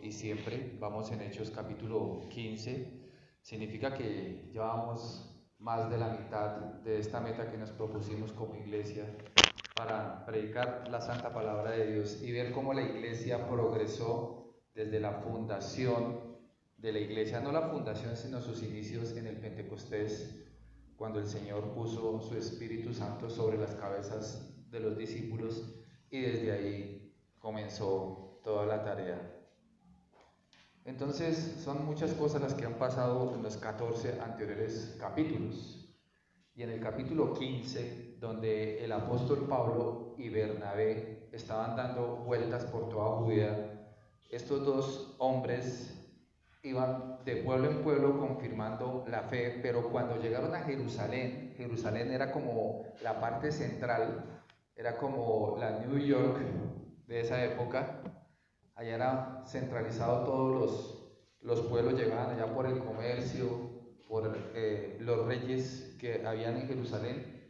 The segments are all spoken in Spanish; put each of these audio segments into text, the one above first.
y siempre. Vamos en Hechos capítulo 15. Significa que llevamos más de la mitad de esta meta que nos propusimos como iglesia para predicar la santa palabra de Dios y ver cómo la iglesia progresó desde la fundación de la iglesia, no la fundación sino sus inicios en el Pentecostés, cuando el Señor puso su Espíritu Santo sobre las cabezas de los discípulos y desde ahí comenzó toda la tarea. Entonces son muchas cosas las que han pasado en los 14 anteriores capítulos. Y en el capítulo 15, donde el apóstol Pablo y Bernabé estaban dando vueltas por toda Judea, estos dos hombres iban de pueblo en pueblo confirmando la fe, pero cuando llegaron a Jerusalén, Jerusalén era como la parte central, era como la New York de esa época. Allá era centralizado, todos los pueblos llegaban allá por el comercio, por los reyes que habían en Jerusalén.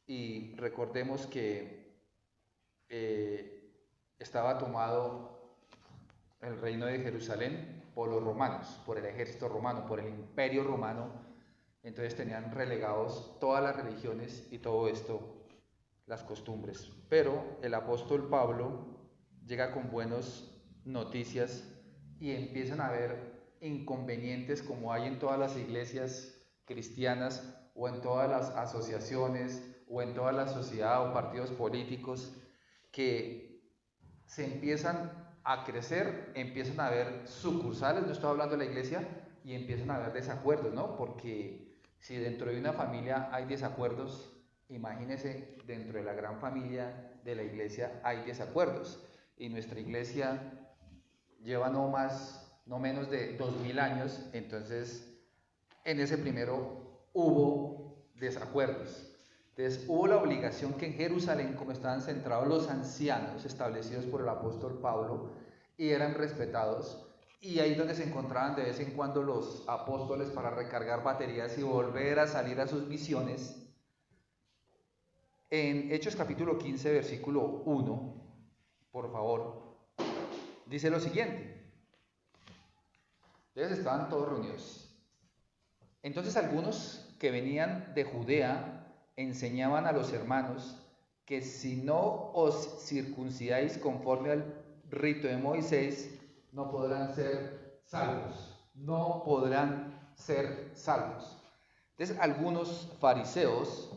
Y recordemos que estaba tomado el reino de Jerusalén por los romanos, por el ejército romano, por el imperio romano. Entonces tenían relegados todas las religiones y todo esto, las costumbres. Pero el apóstol Pablo llega con buenas noticias y empiezan a haber inconvenientes como hay en todas las iglesias cristianas o en todas las asociaciones o en toda la sociedad o partidos políticos, que se empiezan a crecer, empiezan a haber sucursales, no estoy hablando de la iglesia, y empiezan a haber desacuerdos, ¿no? Porque si dentro de una familia hay desacuerdos, imagínense, dentro de la gran familia de la iglesia hay desacuerdos. Y nuestra iglesia lleva no menos de 2000 años, entonces en ese primero hubo desacuerdos. Entonces hubo la obligación que en Jerusalén, como estaban centrados los ancianos establecidos por el apóstol Pablo y eran respetados, y ahí donde se encontraban de vez en cuando los apóstoles para recargar baterías y volver a salir a sus misiones. En Hechos capítulo 15, versículo 1, por favor, dice lo siguiente. Entonces estaban todos reunidos. Entonces algunos que venían de Judea enseñaban a los hermanos que si no os circuncidáis conforme al rito de Moisés, no podrán ser salvos. No podrán ser salvos. Entonces algunos fariseos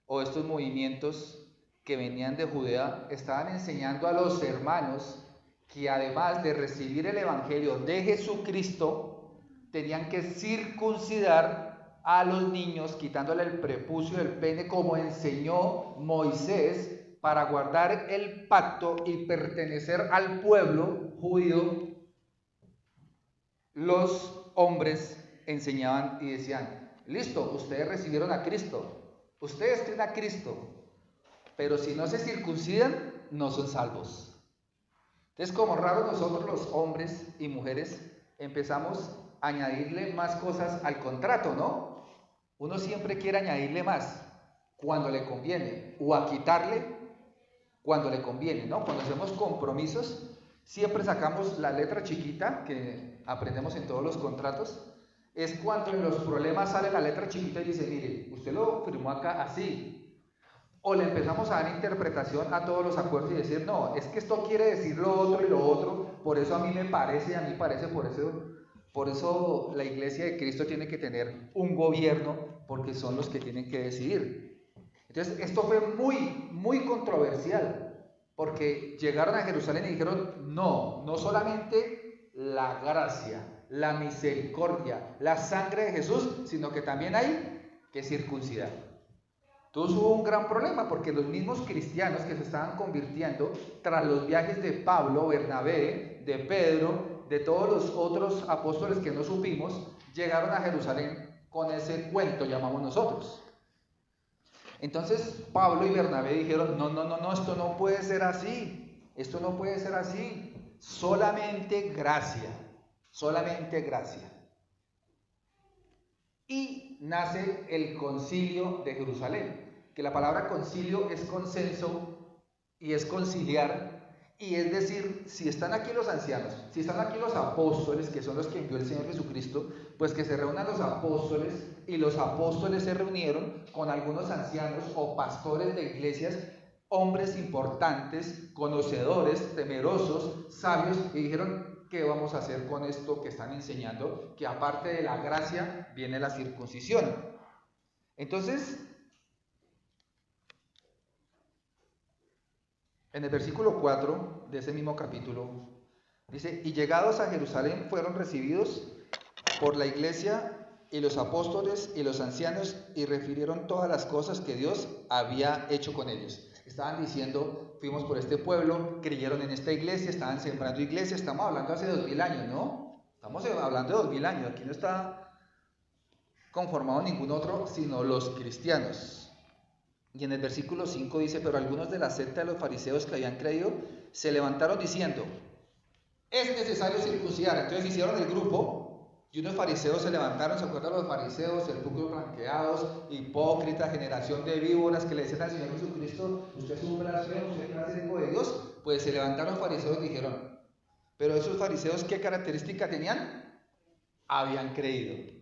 o estos movimientos que venían de Judea estaban enseñando a los hermanos que además de recibir el evangelio de Jesucristo, tenían que circuncidar a los niños, quitándole el prepucio del pene, como enseñó Moisés, para guardar el pacto y pertenecer al pueblo judío. Los hombres enseñaban y decían: listo, ustedes recibieron a Cristo, ustedes tienen a Cristo, pero si no se circuncidan, no son salvos. Entonces, como raro, nosotros los hombres y mujeres empezamos a añadirle más cosas al contrato, ¿no? Uno siempre quiere añadirle más cuando le conviene, o a quitarle cuando le conviene, ¿no? Cuando hacemos compromisos, siempre sacamos la letra chiquita que aprendemos en todos los contratos. Es cuando en los problemas sale la letra chiquita y dice: mire, usted lo firmó acá así. O le empezamos a dar interpretación a todos los acuerdos y decir: no, es que esto quiere decir lo otro y lo otro, por eso a mí me parece, a mí parece, por eso la iglesia de Cristo tiene que tener un gobierno, porque son los que tienen que decidir. Entonces esto fue muy controversial, porque llegaron a Jerusalén y dijeron: no, no solamente la gracia, la misericordia, la sangre de Jesús, sino que también hay que circuncidar. Entonces hubo un gran problema, porque los mismos cristianos que se estaban convirtiendo tras los viajes de Pablo, Bernabé, de Pedro, de todos los otros apóstoles que no supimos, llegaron a Jerusalén con ese cuento, llamamos nosotros. Entonces Pablo y Bernabé dijeron: no, esto no puede ser así, esto no puede ser así, solamente gracia, solamente gracia. Y nace el concilio de Jerusalén, que la palabra concilio es consenso y es conciliar, Y es decir, si están aquí los ancianos, si están aquí los apóstoles, que son los que envió el Señor Jesucristo, pues que se reúnan los apóstoles, y los apóstoles se reunieron con algunos ancianos o pastores de iglesias, hombres importantes, conocedores, temerosos, sabios, y dijeron: ¿qué vamos a hacer con esto que están enseñando? Que aparte de la gracia viene la circuncisión. Entonces, en el versículo 4 de ese mismo capítulo, dice: y llegados a Jerusalén fueron recibidos por la iglesia y los apóstoles y los ancianos, y refirieron todas las cosas que Dios había hecho con ellos. Estaban diciendo: fuimos por este pueblo, creyeron en esta iglesia, estaban sembrando iglesia. Estamos hablando hace 2000 años, ¿no? Estamos hablando de 2000 años. Aquí no está conformado ningún otro sino los cristianos. Y en el versículo 5 dice: pero algunos de la secta de los fariseos que habían creído se levantaron diciendo: es necesario circuncidar. Entonces hicieron el grupo, y unos fariseos se levantaron. ¿Se acuerdan los fariseos? Sepulcros blanqueados, hipócritas, generación de víboras, que le decían al Señor Jesucristo: usted es un blasfemo, usted es un hijo de Dios. Pues se levantaron fariseos y dijeron: pero esos fariseos, ¿qué característica tenían? Habían creído.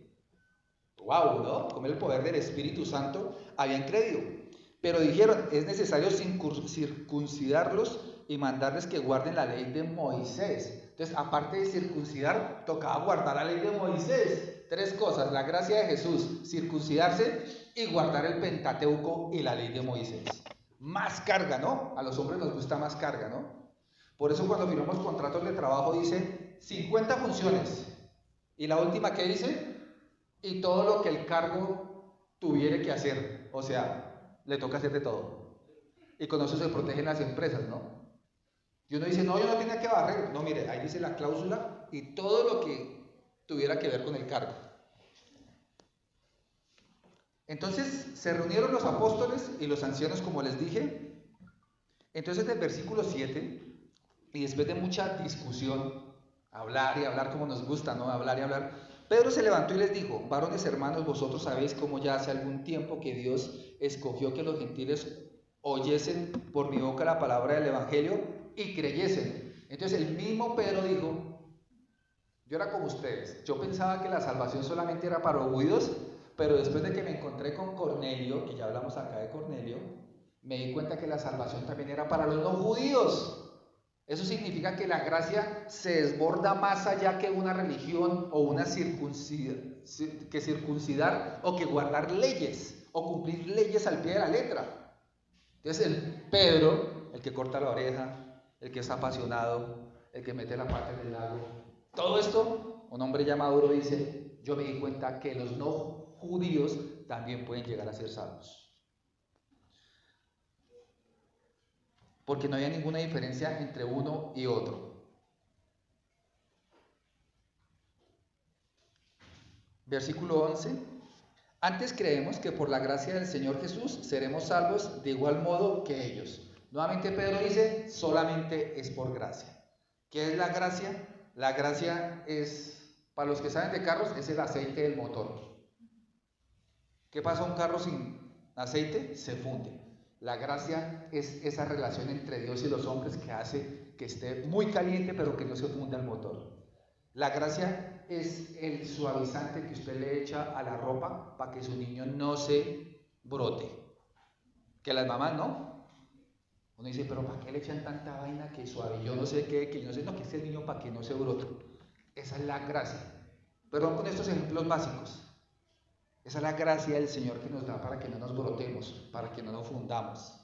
¡Wow! ¿No? Como el poder del Espíritu Santo, habían creído. Pero dijeron: es necesario circuncidarlos y mandarles que guarden la ley de Moisés. Entonces, aparte de circuncidar, tocaba guardar la ley de Moisés. 3 cosas: la gracia de Jesús, circuncidarse y guardar el Pentateuco y la ley de Moisés. Más carga, ¿no? A los hombres nos gusta más carga, ¿no? Por eso cuando firmamos contratos de trabajo dice 50 funciones. Y la última, ¿qué dice? Y todo lo que el cargo tuviere que hacer. O sea, le toca hacer de todo. Y con eso se protegen las empresas, ¿no? Y uno dice: no, yo no tenía que barrer. No, mire, ahí dice la cláusula y todo lo que tuviera que ver con el cargo. Entonces se reunieron los apóstoles y los ancianos, como les dije. Entonces en el versículo 7, y después de mucha discusión, hablar y hablar como nos gusta, ¿no? Hablar y hablar, Pedro se levantó y les dijo: varones hermanos, vosotros sabéis cómo ya hace algún tiempo que Dios escogió que los gentiles oyesen por mi boca la palabra del evangelio y creyesen. Entonces el mismo Pedro dijo: yo era como ustedes, yo pensaba que la salvación solamente era para los judíos, pero después de que me encontré con Cornelio, que ya hablamos acá de Cornelio, me di cuenta que la salvación también era para los no judíos. Eso significa que la gracia se desborda más allá que una religión o una circuncidar o que guardar leyes o cumplir leyes al pie de la letra. Entonces el Pedro, el que corta la oreja, el que es apasionado, el que mete la pata en el lago, todo esto, un hombre ya maduro dice: yo me di cuenta que los no judíos también pueden llegar a ser salvos. Porque no había ninguna diferencia entre uno y otro. Versículo 11. Antes creemos que por la gracia del Señor Jesús seremos salvos de igual modo que ellos. Nuevamente Pedro dice: solamente es por gracia. ¿Qué es la gracia? La gracia es, para los que saben de carros, es el aceite del motor. ¿Qué pasa a un carro sin aceite? Se funde. La gracia es esa relación entre Dios y los hombres que hace que esté muy caliente pero que no se funda el motor. La gracia es el suavizante que usted le echa a la ropa para que su niño no se brote. Que las mamás no. Uno dice: pero ¿para qué le echan tanta vaina que suave? Yo no sé qué, que yo no sé, no, que es el niño para que no se brote. Esa es la gracia. Perdón con estos ejemplos básicos. Esa es la gracia del Señor que nos da para que no nos brotemos, para que no nos fundamos.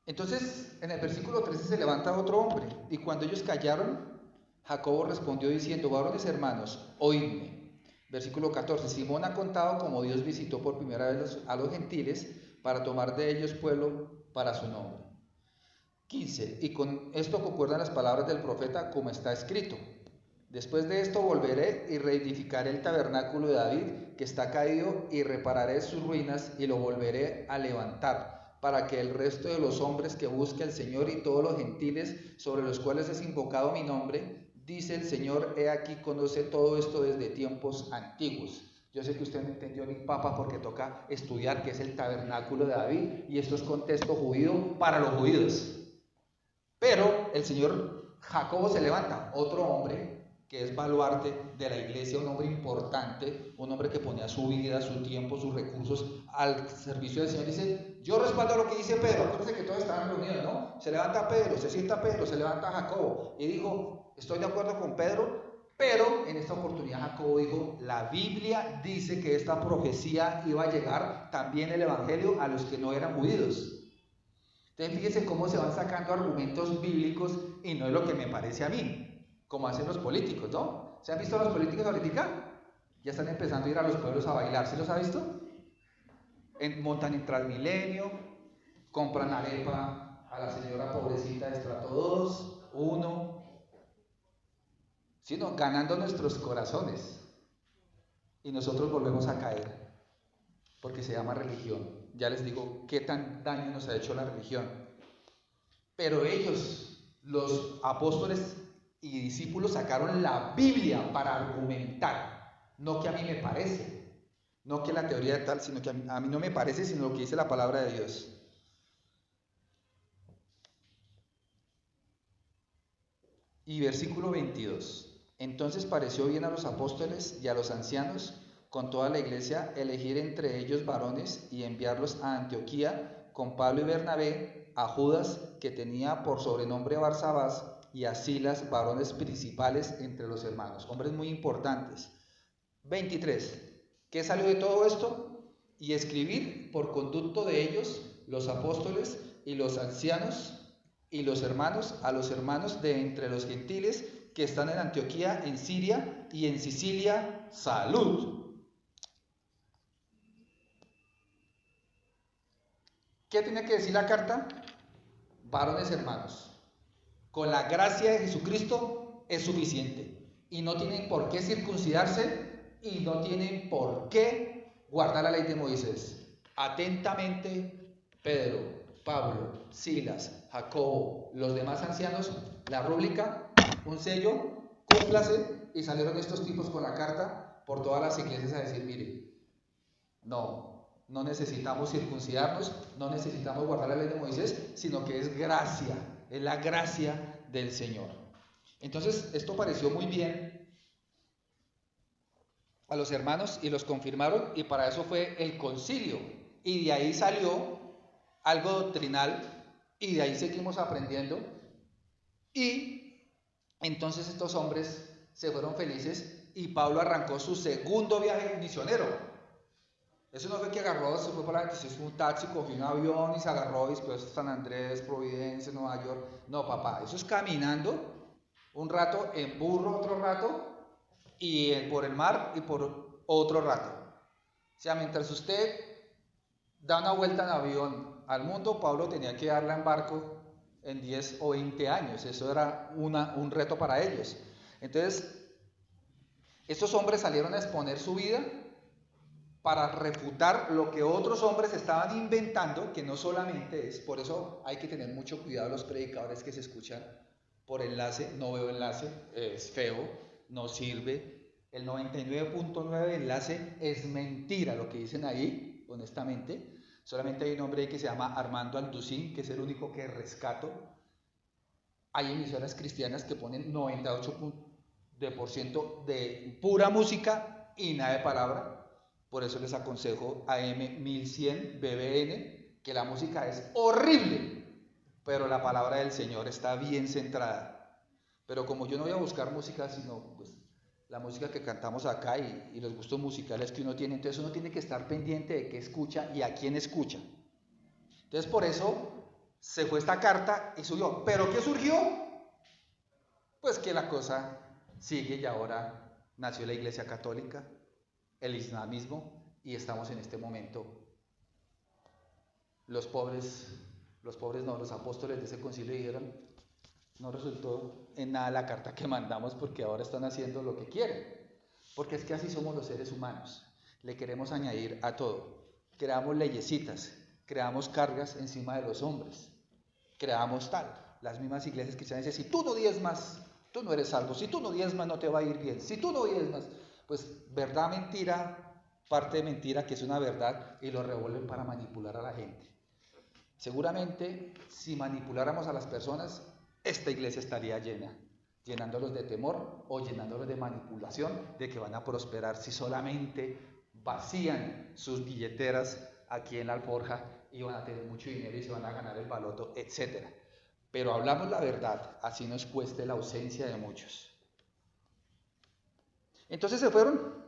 Entonces, en el versículo 13 se levanta otro hombre, y cuando ellos callaron, Jacobo respondió diciendo: varones hermanos, oídme. Versículo 14, Simón ha contado cómo Dios visitó por primera vez a los gentiles para tomar de ellos pueblo para su nombre. 15, y con esto concuerdan las palabras del profeta como está escrito: después de esto volveré y reedificaré el tabernáculo de David que está caído, y repararé sus ruinas y lo volveré a levantar, para que el resto de los hombres que busque al Señor y todos los gentiles sobre los cuales es invocado mi nombre, dice el Señor, he aquí, conoce todo esto desde tiempos antiguos. Yo sé que usted no entendió ni papa porque toca estudiar qué es el tabernáculo de David y esto es contexto judío para los judíos. Pero el señor Jacobo se levanta, otro hombre que es baluarte de la iglesia, un hombre importante, un hombre que ponía su vida, su tiempo, sus recursos al servicio del Señor. Dice, yo respaldo lo que dice Pedro. Acuérdense que todos estaban reunidos, ¿no? Se levanta Pedro, se sienta Pedro, se levanta Jacobo y dijo, estoy de acuerdo con Pedro, pero en esta oportunidad Jacobo dijo, la Biblia dice que esta profecía iba a llegar también el evangelio a los que no eran judíos. Entonces fíjense cómo se van sacando argumentos bíblicos y no es lo que me parece a mí, como hacen los políticos, ¿no? ¿Se han visto los políticos ahorita? Ya están empezando a ir a los pueblos a bailar, ¿se los ha visto? Montan en Transmilenio, compran arepa a la señora pobrecita de estrato 2, 1, sino ganando nuestros corazones. Y nosotros volvemos a caer, porque se llama religión. Ya les digo qué tan daño nos ha hecho la religión. Pero ellos, los apóstoles y discípulos, sacaron la Biblia para argumentar. No que a mí me parece, no que la teoría de tal, sino que a mí no me parece, sino lo que dice la palabra de Dios. Y versículo 22. Entonces pareció bien a los apóstoles y a los ancianos con toda la iglesia elegir entre ellos varones y enviarlos a Antioquía con Pablo y Bernabé, a Judas, que tenía por sobrenombre Barsabás, y a Silas, varones principales entre los hermanos, hombres muy importantes. 23. ¿Qué salió de todo esto? Y escribir por conducto de ellos, los apóstoles y los ancianos y los hermanos, a los hermanos de entre los gentiles que están en Antioquía, en Siria y en Sicilia, salud. ¿Qué tiene que decir la carta? Varones hermanos, con la gracia de Jesucristo es suficiente y no tienen por qué circuncidarse y no tienen por qué guardar la ley de Moisés. Atentamente, Pedro, Pablo, Silas, Jacobo, los demás ancianos, la rúbrica, un sello, cúmplase, y salieron estos tipos con la carta por todas las iglesias a decir, mire, no necesitamos circuncidarnos, no necesitamos guardar la ley de Moisés, sino que es gracia, es la gracia del Señor. Entonces, esto pareció muy bien a los hermanos y los confirmaron, y para eso fue el concilio. Y de ahí salió algo doctrinal, y de ahí seguimos aprendiendo. Y entonces estos hombres se fueron felices, y Pablo arrancó su segundo viaje misionero. Eso no fue que agarró, se fue para que se hizo un taxi, cogió un avión y se agarró y después San Andrés, Providencia, Nueva York. No, papá, eso es caminando un rato, en burro otro rato, y por el mar y por otro rato. O sea, mientras usted da una vuelta en avión al mundo, Pablo tenía que darla en barco en 10 o 20 años. Eso era un reto para ellos. Entonces, estos hombres salieron a exponer su vida para refutar lo que otros hombres estaban inventando, que no solamente es, por eso hay que tener mucho cuidado los predicadores que se escuchan por enlace, no veo enlace, es feo, no sirve, el 99.9 enlace es mentira lo que dicen ahí, honestamente, solamente hay un hombre ahí que se llama Armando Alducín, que es el único que rescato. Hay emisoras cristianas que ponen 98% de pura música y nada de palabra. Por eso les aconsejo AM 1100 BBN, que la música es horrible, pero la palabra del Señor está bien centrada. Pero como yo no voy a buscar música, sino pues la música que cantamos acá y los gustos musicales que uno tiene, entonces uno tiene que estar pendiente de qué escucha y a quién escucha. Entonces por eso se fue esta carta y subió. ¿Pero qué surgió? Pues que la cosa sigue y ahora nació la Iglesia Católica, el islamismo, y estamos en este momento. Los apóstoles de ese concilio dijeron, no resultó en nada la carta que mandamos porque ahora están haciendo lo que quieren. Porque es que así somos los seres humanos. Le queremos añadir a todo. Creamos leyesitas, creamos cargas encima de los hombres, creamos tal. Las mismas iglesias cristianas dicen, si tú no diezmas, tú no eres salvo. Si tú no diezmas, no te va a ir bien. Si tú no diezmas, pues verdad, mentira, parte de mentira que es una verdad y lo revuelven para manipular a la gente. Seguramente si manipuláramos a las personas, esta iglesia estaría llena, llenándolos de temor o llenándolos de manipulación, de que van a prosperar si solamente vacían sus billeteras aquí en la alforja y van a tener mucho dinero y se van a ganar el baloto, etc. Pero hablamos la verdad, así nos cueste la ausencia de muchos. Entonces se fueron,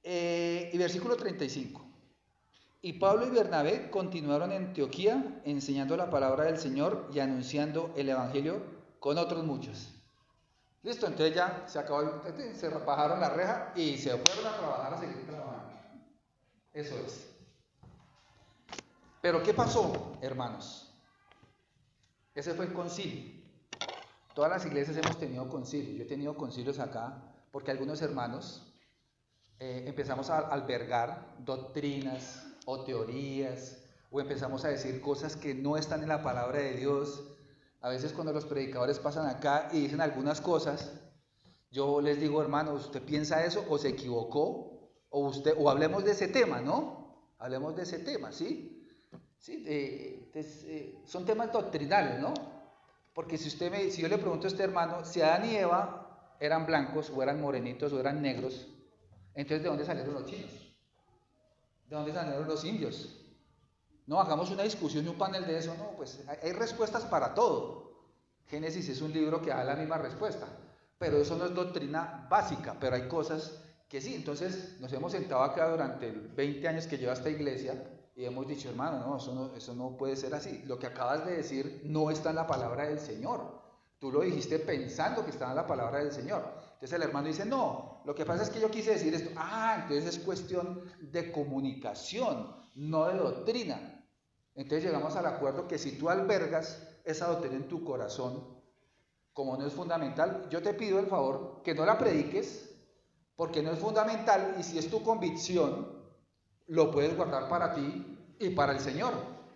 y versículo 35. Y Pablo y Bernabé continuaron en Antioquía enseñando la palabra del Señor y anunciando el evangelio con otros muchos. Listo, entonces ya se acabó, se bajaron la reja y se fueron a trabajar, a seguir trabajando. Eso es. Pero ¿qué pasó, hermanos? Ese fue el concilio. Todas las iglesias hemos tenido concilios. Yo he tenido concilios acá porque algunos hermanos empezamos a albergar doctrinas o teorías, o empezamos a decir cosas que no están en la palabra de Dios. A veces cuando los predicadores pasan acá y dicen algunas cosas, yo les digo, hermano, ¿usted piensa eso o se equivocó? O hablemos de ese tema, ¿no? Hablemos de ese tema, ¿sí? Sí, son temas doctrinales, ¿no? Porque si yo le pregunto a este hermano, si Adán y Eva eran blancos, o eran morenitos, o eran negros, entonces ¿de dónde salieron los chinos? ¿De dónde salieron los indios? No, hagamos una discusión y un panel de eso. No, pues hay respuestas para todo. Génesis es un libro que da la misma respuesta, pero eso no es doctrina básica, pero hay cosas que sí. Entonces nos hemos sentado acá durante 20 años que lleva esta iglesia y hemos dicho, hermano, no, eso no puede ser así. Lo que acabas de decir no está en la palabra del Señor. Tú lo dijiste pensando que estaba en la palabra del Señor. Entonces el hermano dice, no, lo que pasa es que yo quise decir esto. Entonces es cuestión de comunicación, no de doctrina. Entonces llegamos al acuerdo que si tú albergas esa doctrina en tu corazón, como no es fundamental, yo te pido el favor que no la prediques, porque no es fundamental, y si es tu convicción, lo puedes guardar para ti y para el Señor.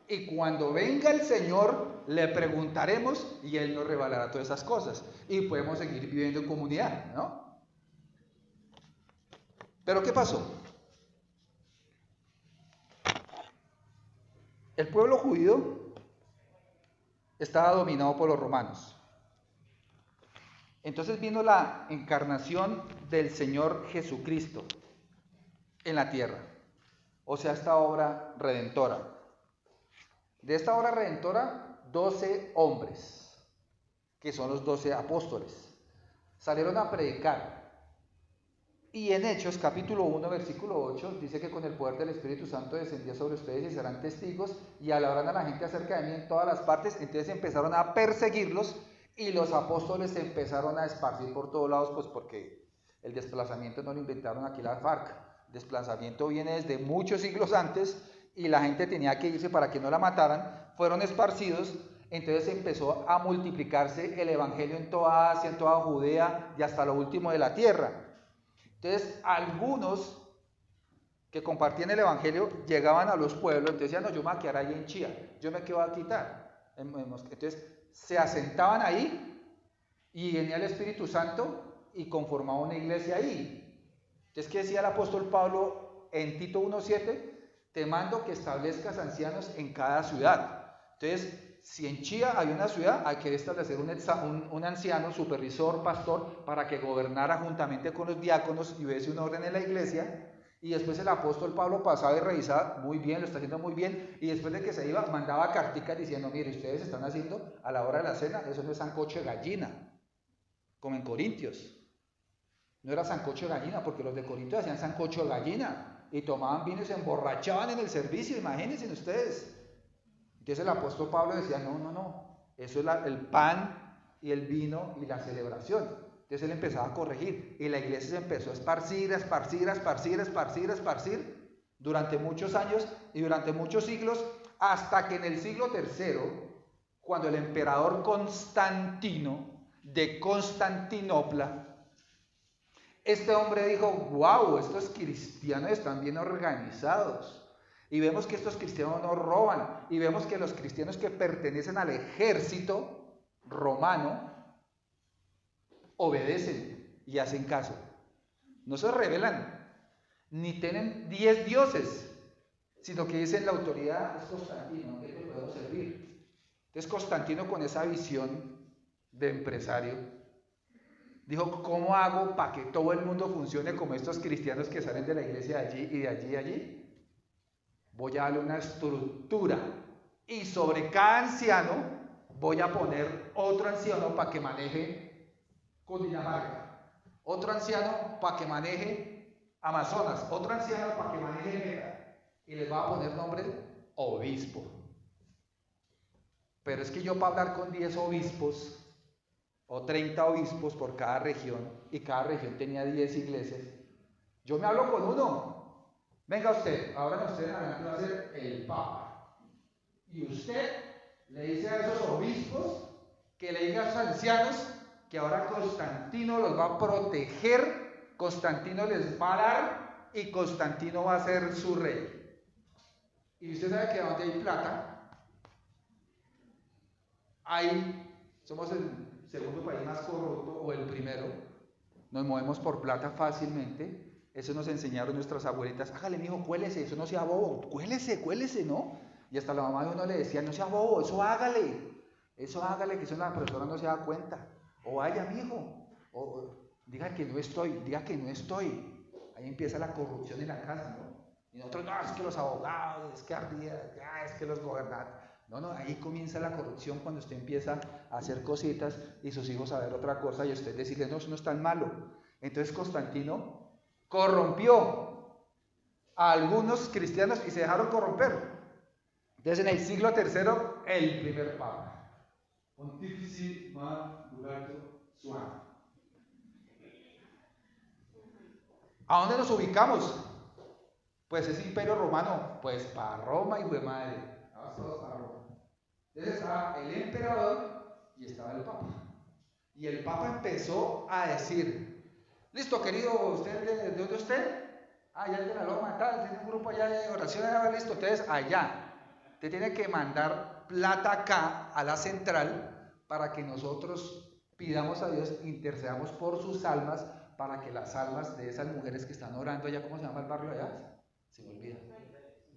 Y cuando venga el Señor, le preguntaremos y Él nos revelará todas esas cosas. Y podemos seguir viviendo en comunidad, ¿no? Pero ¿qué pasó? El pueblo judío estaba dominado por los romanos. Entonces vino la encarnación del Señor Jesucristo en la tierra. O sea, esta obra redentora. De esta obra redentora, 12 hombres, que son los 12 apóstoles, salieron a predicar. Y en Hechos, capítulo 1, versículo 8, dice que con el poder del Espíritu Santo descendía sobre ustedes y serán testigos, y hablarán a la gente acerca de mí en todas las partes. Entonces empezaron a perseguirlos, y los apóstoles se empezaron a esparcir por todos lados, pues porque el desplazamiento no lo inventaron aquí la FARC. El desplazamiento viene desde muchos siglos antes, y la gente tenía que irse para que no la mataran. Fueron esparcidos. Entonces empezó a multiplicarse el evangelio en toda Asia, en toda Judea y hasta lo último de la tierra. Entonces algunos que compartían el evangelio llegaban a los pueblos, entonces decían, no, yo me voy a quedar ahí en Chía, yo me quedo a quitar. Entonces se asentaban ahí y venía el Espíritu Santo y conformaba una iglesia ahí. Entonces, ¿qué decía el apóstol Pablo en Tito 1:7? Te mando que establezcas ancianos en cada ciudad. Entonces, si en Chía hay una ciudad, hay que establecer un anciano, supervisor, pastor, para que gobernara juntamente con los diáconos y hubiese un orden en la iglesia. Y después el apóstol Pablo pasaba y revisaba, muy bien, lo está haciendo muy bien, y después de que se iba, mandaba carticas diciendo, mire, ustedes están haciendo a la hora de la cena, eso no es sancocho de gallina, como en Corintios. No era sancocho de gallina, porque los de Corintios hacían sancocho de gallina, y tomaban vino y se emborrachaban en el servicio, imagínense ustedes. Entonces el apóstol Pablo decía, no, eso es el pan y el vino y la celebración. Entonces él empezaba a corregir y la iglesia se empezó a esparcir durante muchos años y durante muchos siglos, hasta que en el siglo III, cuando el emperador Constantino de Constantinopla, este hombre dijo, wow, estos cristianos están bien organizados. Y vemos que estos cristianos no roban. Y vemos que los cristianos que pertenecen al ejército romano obedecen y hacen caso. No se rebelan. ni tienen 10 dioses, sino que dicen la autoridad es Constantino, ¿qué te podemos servir? Entonces Constantino, con esa visión de empresario, dijo, ¿cómo hago para que todo el mundo funcione como estos cristianos que salen de la iglesia de allí y de allí y allí? Voy a darle una estructura y sobre cada anciano voy a poner otro anciano para que maneje Cundinamarca, otro anciano para que maneje Amazonas, otro anciano para que maneje Meta, y les va a poner nombre obispo. Pero es que yo, para hablar con 10 obispos o 30 obispos por cada región, y cada región tenía 10 iglesias, yo me hablo con uno. Venga usted, ahora usted en adelante va a ser el Papa. Y usted le dice a esos obispos que le digan a esos ancianos que ahora Constantino los va a proteger, Constantino les va a dar y Constantino va a ser su rey. Y usted sabe que donde hay plata, somos el segundo país más corrupto, o el primero, nos movemos por plata fácilmente. Eso nos enseñaron nuestras abuelitas. Hágale, mijo, cuélese, eso no sea bobo, cuélese, ¿no? Y hasta la mamá de uno le decía, no sea bobo, eso hágale, que eso la profesora no se da cuenta. O vaya, mijo, o diga que no estoy. Ahí empieza la corrupción en la casa, ¿no? Y nosotros, no, es que los abogados, es que ardía, es que los gobernantes. No, ahí comienza la corrupción, cuando usted empieza a hacer cositas y sus hijos a ver otra cosa y usted decirle, no, eso no es tan malo. Entonces Constantino corrompió a algunos cristianos y se dejaron corromper. Entonces, en el siglo III, el primer papa, Pontífice Madurato Suan. ¿A dónde nos ubicamos? Pues es Imperio Romano, pues para Roma, y de madre. Vamos todos para Roma. Entonces estaba el emperador y estaba el papa. Y el papa empezó a decir, listo, querido, ¿usted de dónde es usted? Ya es de la Loma, tal, tiene un grupo allá de oración, listo, ustedes allá. Te tiene que mandar plata acá a la central para que nosotros pidamos a Dios, intercedamos por sus almas, para que las almas de esas mujeres que están orando allá, ¿cómo se llama el barrio allá? Se me olvida.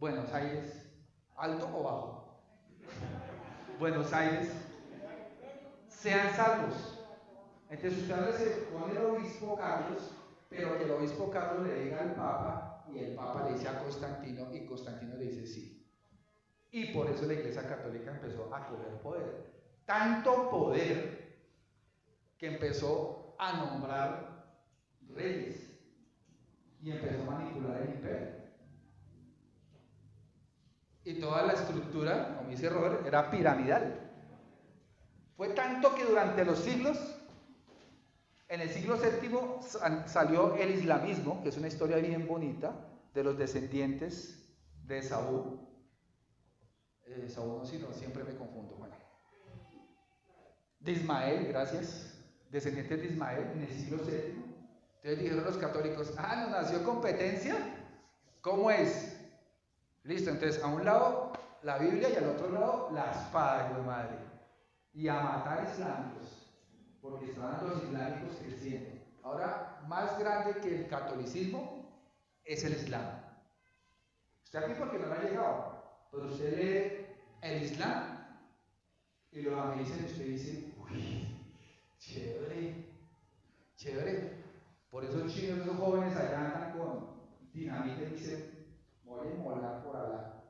Buenos Aires, ¿alto o bajo? Buenos Aires, sean salvos. Entonces usted ahora se pone el obispo Carlos, pero que el obispo Carlos le diga al Papa, y el Papa le dice a Constantino, y Constantino le dice sí. Y por eso la Iglesia Católica empezó a coger poder. Tanto poder que empezó a nombrar reyes y empezó a manipular el imperio. Y toda la estructura, como dice Robert, era piramidal. Fue tanto que durante los siglos, en el siglo VII salió el islamismo, que es una historia bien bonita, de los descendientes de Saúl. Saúl no, sino siempre me confundo. Bueno. De Ismael, gracias. Descendientes de Ismael en el siglo VII. Entonces dijeron los católicos, ¿nos nació competencia? ¿Cómo es? Listo, entonces a un lado la Biblia y al otro lado la espada de madre. Y a matar islámicos, porque estaban los islámicos creciendo. Ahora, más grande que el catolicismo es el islam. Usted aquí porque no le ha llegado, pero usted lee el islam y lo evangeliza y usted dice, uy, chévere. Por eso los chinos, esos jóvenes allá andan con dinamita y dicen, voy a molar por hablar.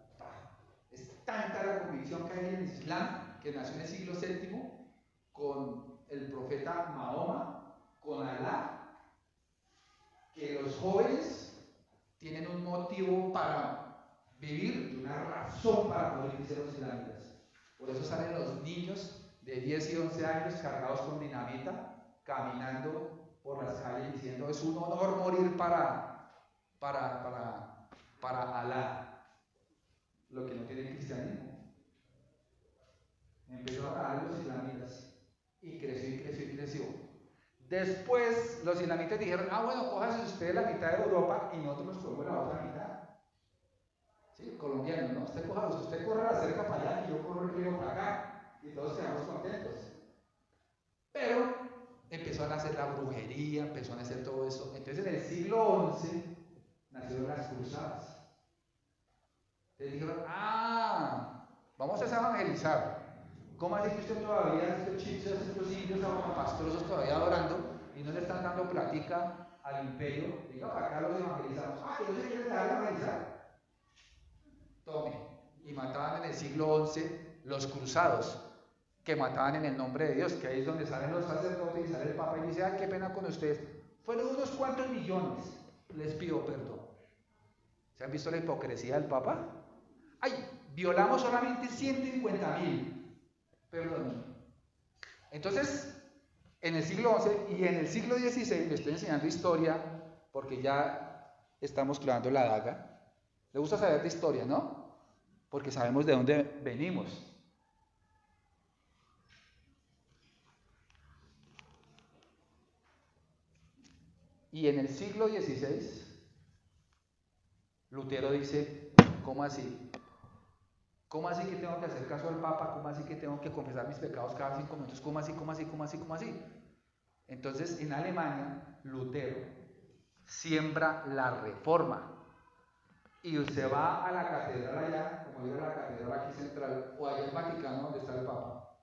Es tanta la convicción que hay en el Islam, que nació en el siglo VII, con el profeta Mahoma, con Alá, que los jóvenes tienen un motivo para vivir, una razón para poder ser los islámicos. Por eso salen los niños de 10 y 11 años cargados con dinamita, caminando por las calles diciendo, es un honor morir para Alá, lo que no tiene el cristianismo. Empezó a ganar los islamitas y creció. Después los islamitas dijeron, bueno, cójase usted la mitad de Europa y nosotros nos cogemos la otra mitad. Sí, colombianos, ¿no? Usted corre la cerca para allá y yo corro el río para acá y todos quedamos contentos. Pero empezó a nacer la brujería, empezó a nacer todo eso. Entonces en el siglo XI nació nacieron las cruzadas. Entonces dijeron, vamos a evangelizar. ¿Cómo así que usted todavía, estos chichos, estos indios pastrosos todavía adorando y no le están dando platica al imperio? Diga, para acá los evangelizamos. ¿Que no se quieren dejar evangelizar? Tome. Y mataban en el siglo XI los cruzados, que mataban en el nombre de Dios, que ahí es donde salen los sacerdotes y sale el Papa y dice, qué pena con ustedes. Fueron unos cuantos millones, les pido perdón. ¿Se han visto la hipocresía del Papa? Violamos solamente 150,000. Perdón. Entonces, en el siglo XI y en el siglo XVI, le estoy enseñando historia, porque ya estamos clavando la daga. Le gusta saber de historia, ¿no? Porque sabemos de dónde venimos. Y en el siglo XVI, Lutero dice, ¿cómo así? ¿Cómo así que tengo que hacer caso al Papa? ¿Cómo así que tengo que confesar mis pecados cada 5 minutos? ¿Cómo así? Entonces, en Alemania, Lutero siembra la reforma. Y usted va a la catedral allá, como digo, la catedral aquí central, o allá en Vaticano, donde está el Papa.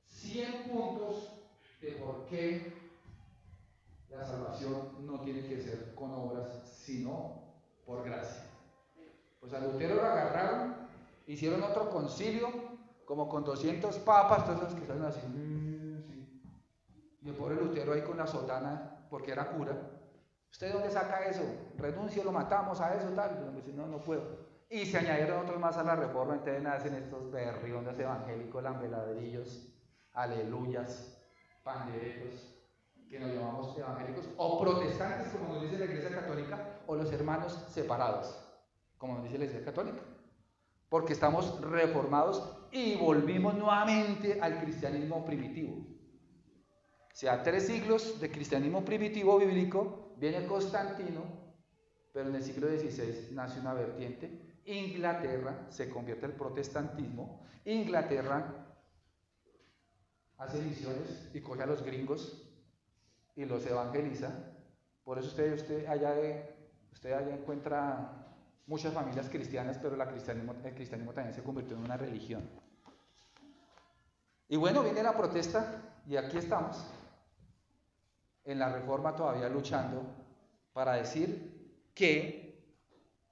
100 puntos de por qué la salvación no tiene que ser con obras, sino por gracia. Pues a Lutero lo agarraron, hicieron otro concilio, como con 200 papas, todos los que salen así. Y el pobre Lutero ahí con la sotana, porque era cura. ¿Usted de dónde saca eso? Renuncio, lo matamos a eso, tal. Y dice, no puedo. Y se añadieron otros más a la reforma, entonces nacen estos berriondos evangélicos, lambeladrillos, aleluyas, panderetos, que nos llamamos evangélicos, o protestantes, como nos dice la Iglesia Católica, o los hermanos separados, como nos dice la Iglesia Católica. Porque estamos reformados y volvimos nuevamente al cristianismo primitivo. O sea, 3 siglos de cristianismo primitivo bíblico, viene Constantino, pero en el siglo XVI nace una vertiente. Inglaterra se convierte al protestantismo. Inglaterra hace misiones y coge a los gringos y los evangeliza. Por eso usted allá encuentra muchas familias cristianas, pero el cristianismo también se convirtió en una religión. Y bueno, viene la protesta y aquí estamos, en la reforma todavía luchando para decir que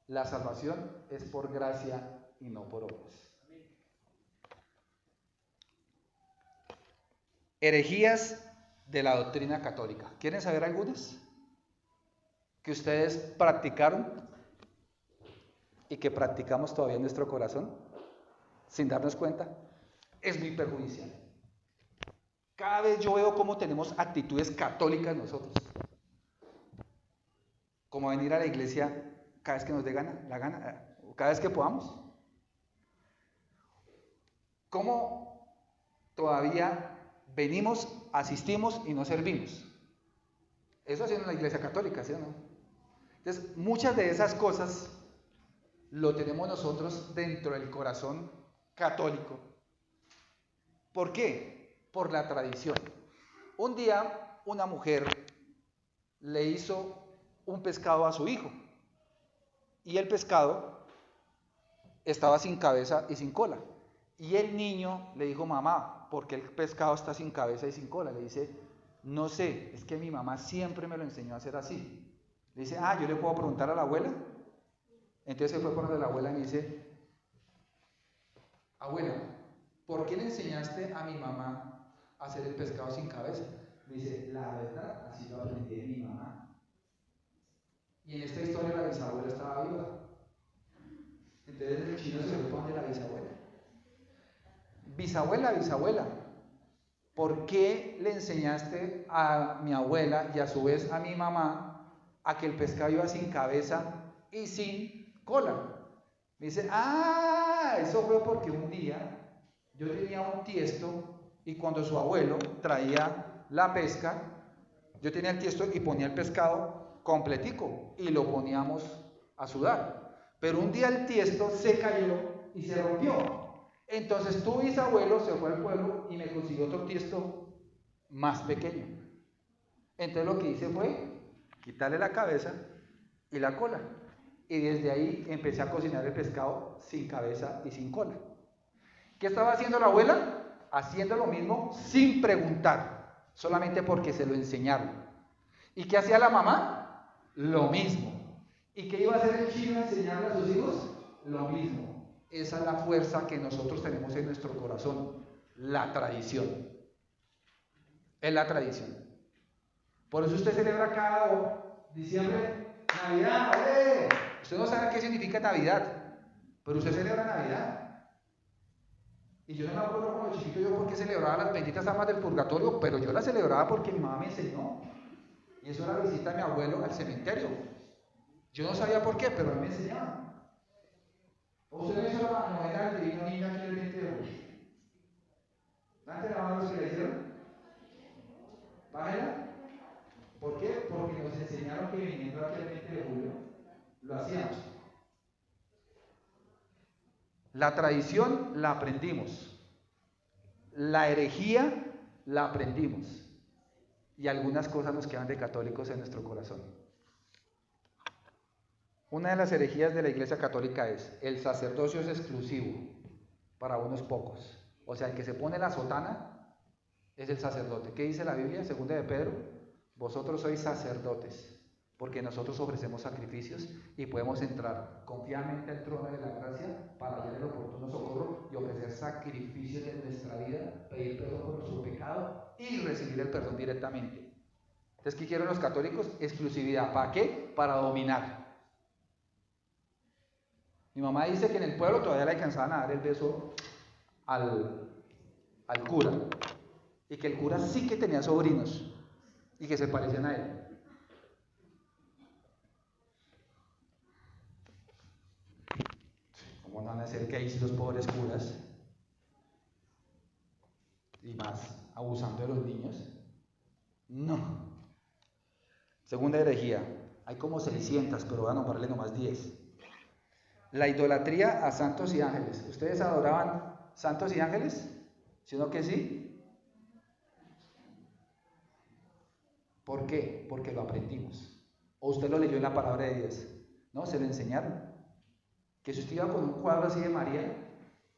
la salvación es por gracia y no por obras. Herejías de la doctrina católica. ¿Quieren saber algunas? Que ustedes practicaron y que practicamos todavía en nuestro corazón, sin darnos cuenta. Es muy perjudicial. Cada vez yo veo cómo tenemos actitudes católicas nosotros. Como venir a la iglesia cada vez que nos dé la gana, cada vez que podamos. ¿Cómo todavía venimos, asistimos y no servimos? Eso haciendo en la iglesia católica, ¿sí o no? Entonces, muchas de esas cosas lo tenemos nosotros dentro del corazón católico. ¿Por qué? Por la tradición. Un día, una mujer le hizo un pescado a su hijo y el pescado estaba sin cabeza y sin cola. Y el niño le dijo, mamá, ¿por qué el pescado está sin cabeza y sin cola? Le dice, no sé, es que mi mamá siempre me lo enseñó a hacer así. Le dice, ¿yo le puedo preguntar a la abuela? Entonces se fue por donde la abuela y me dice, abuela, ¿por qué le enseñaste a mi mamá a hacer el pescado sin cabeza? Me dice, la verdad, así lo aprendí de mi mamá. Y en esta historia la bisabuela estaba viva. Entonces el chino se fue donde la bisabuela. Bisabuela, ¿por qué le enseñaste a mi abuela y a su vez a mi mamá a que el pescado iba sin cabeza y sin cola? Me dice, eso fue porque un día yo tenía un tiesto y cuando su abuelo traía la pesca, yo tenía el tiesto y ponía el pescado completico y lo poníamos a sudar. Pero un día el tiesto se cayó y se rompió. Entonces tu bisabuelo se fue al pueblo y me consiguió otro tiesto más pequeño. Entonces lo que hice fue quitarle la cabeza y la cola. Y desde ahí empecé a cocinar el pescado sin cabeza y sin cola. ¿Qué estaba haciendo la abuela? Haciendo lo mismo sin preguntar, solamente porque se lo enseñaron. ¿Y qué hacía la mamá? Lo mismo. ¿Y qué iba a hacer el chino a enseñarle a sus hijos? Lo mismo. Esa es la fuerza que nosotros tenemos en nuestro corazón, la tradición. Es la tradición. Por eso usted celebra cada diciembre Navidad. ¡Eh! Usted no sabe qué significa Navidad, pero usted celebra Navidad. Y yo no me acuerdo cuando chiquito yo por qué celebraba las benditas almas del purgatorio, pero yo las celebraba porque mi mamá me enseñó. Y eso era la visita de mi abuelo al cementerio. Yo no sabía por qué, pero a mí me enseñaban. ¿Usted hizo la novena del Divino Niño aquí el 20 de julio? ¿Antes de los que le hicieron? ¿Bájela? ¿Por qué? Porque nos enseñaron que viniendo aquí el 20 de julio lo hacíamos. La tradición la aprendimos. La herejía la aprendimos. Y algunas cosas nos quedan de católicos en nuestro corazón. Una de las herejías de la Iglesia Católica es: el sacerdocio es exclusivo para unos pocos. O sea, el que se pone la sotana es el sacerdote. ¿Qué dice la Biblia? Segunda de Pedro: vosotros sois sacerdotes, porque nosotros ofrecemos sacrificios y podemos entrar confiadamente al trono de la gracia para hallar el oportuno socorro y ofrecer sacrificios de nuestra vida, pedir perdón por nuestro pecado y recibir el perdón directamente. Entonces, ¿qué quieren los católicos? Exclusividad. ¿Para qué? Para dominar. Mi mamá dice que en el pueblo todavía le alcanzaban a dar el beso al cura, y que el cura sí que tenía sobrinos y que se parecían a él. ¿Cómo no van a ser gays los pobres curas? Y más abusando de los niños. No. Segunda herejía. Hay como 600, pero voy a nombrarle nomás 10. La idolatría a santos y ángeles. ¿Ustedes adoraban santos y ángeles? ¿Sí o no que sí? ¿Por qué? Porque lo aprendimos. ¿O usted lo leyó en la palabra de Dios? No, se lo enseñaron. Que si usted iba con un cuadro así de María,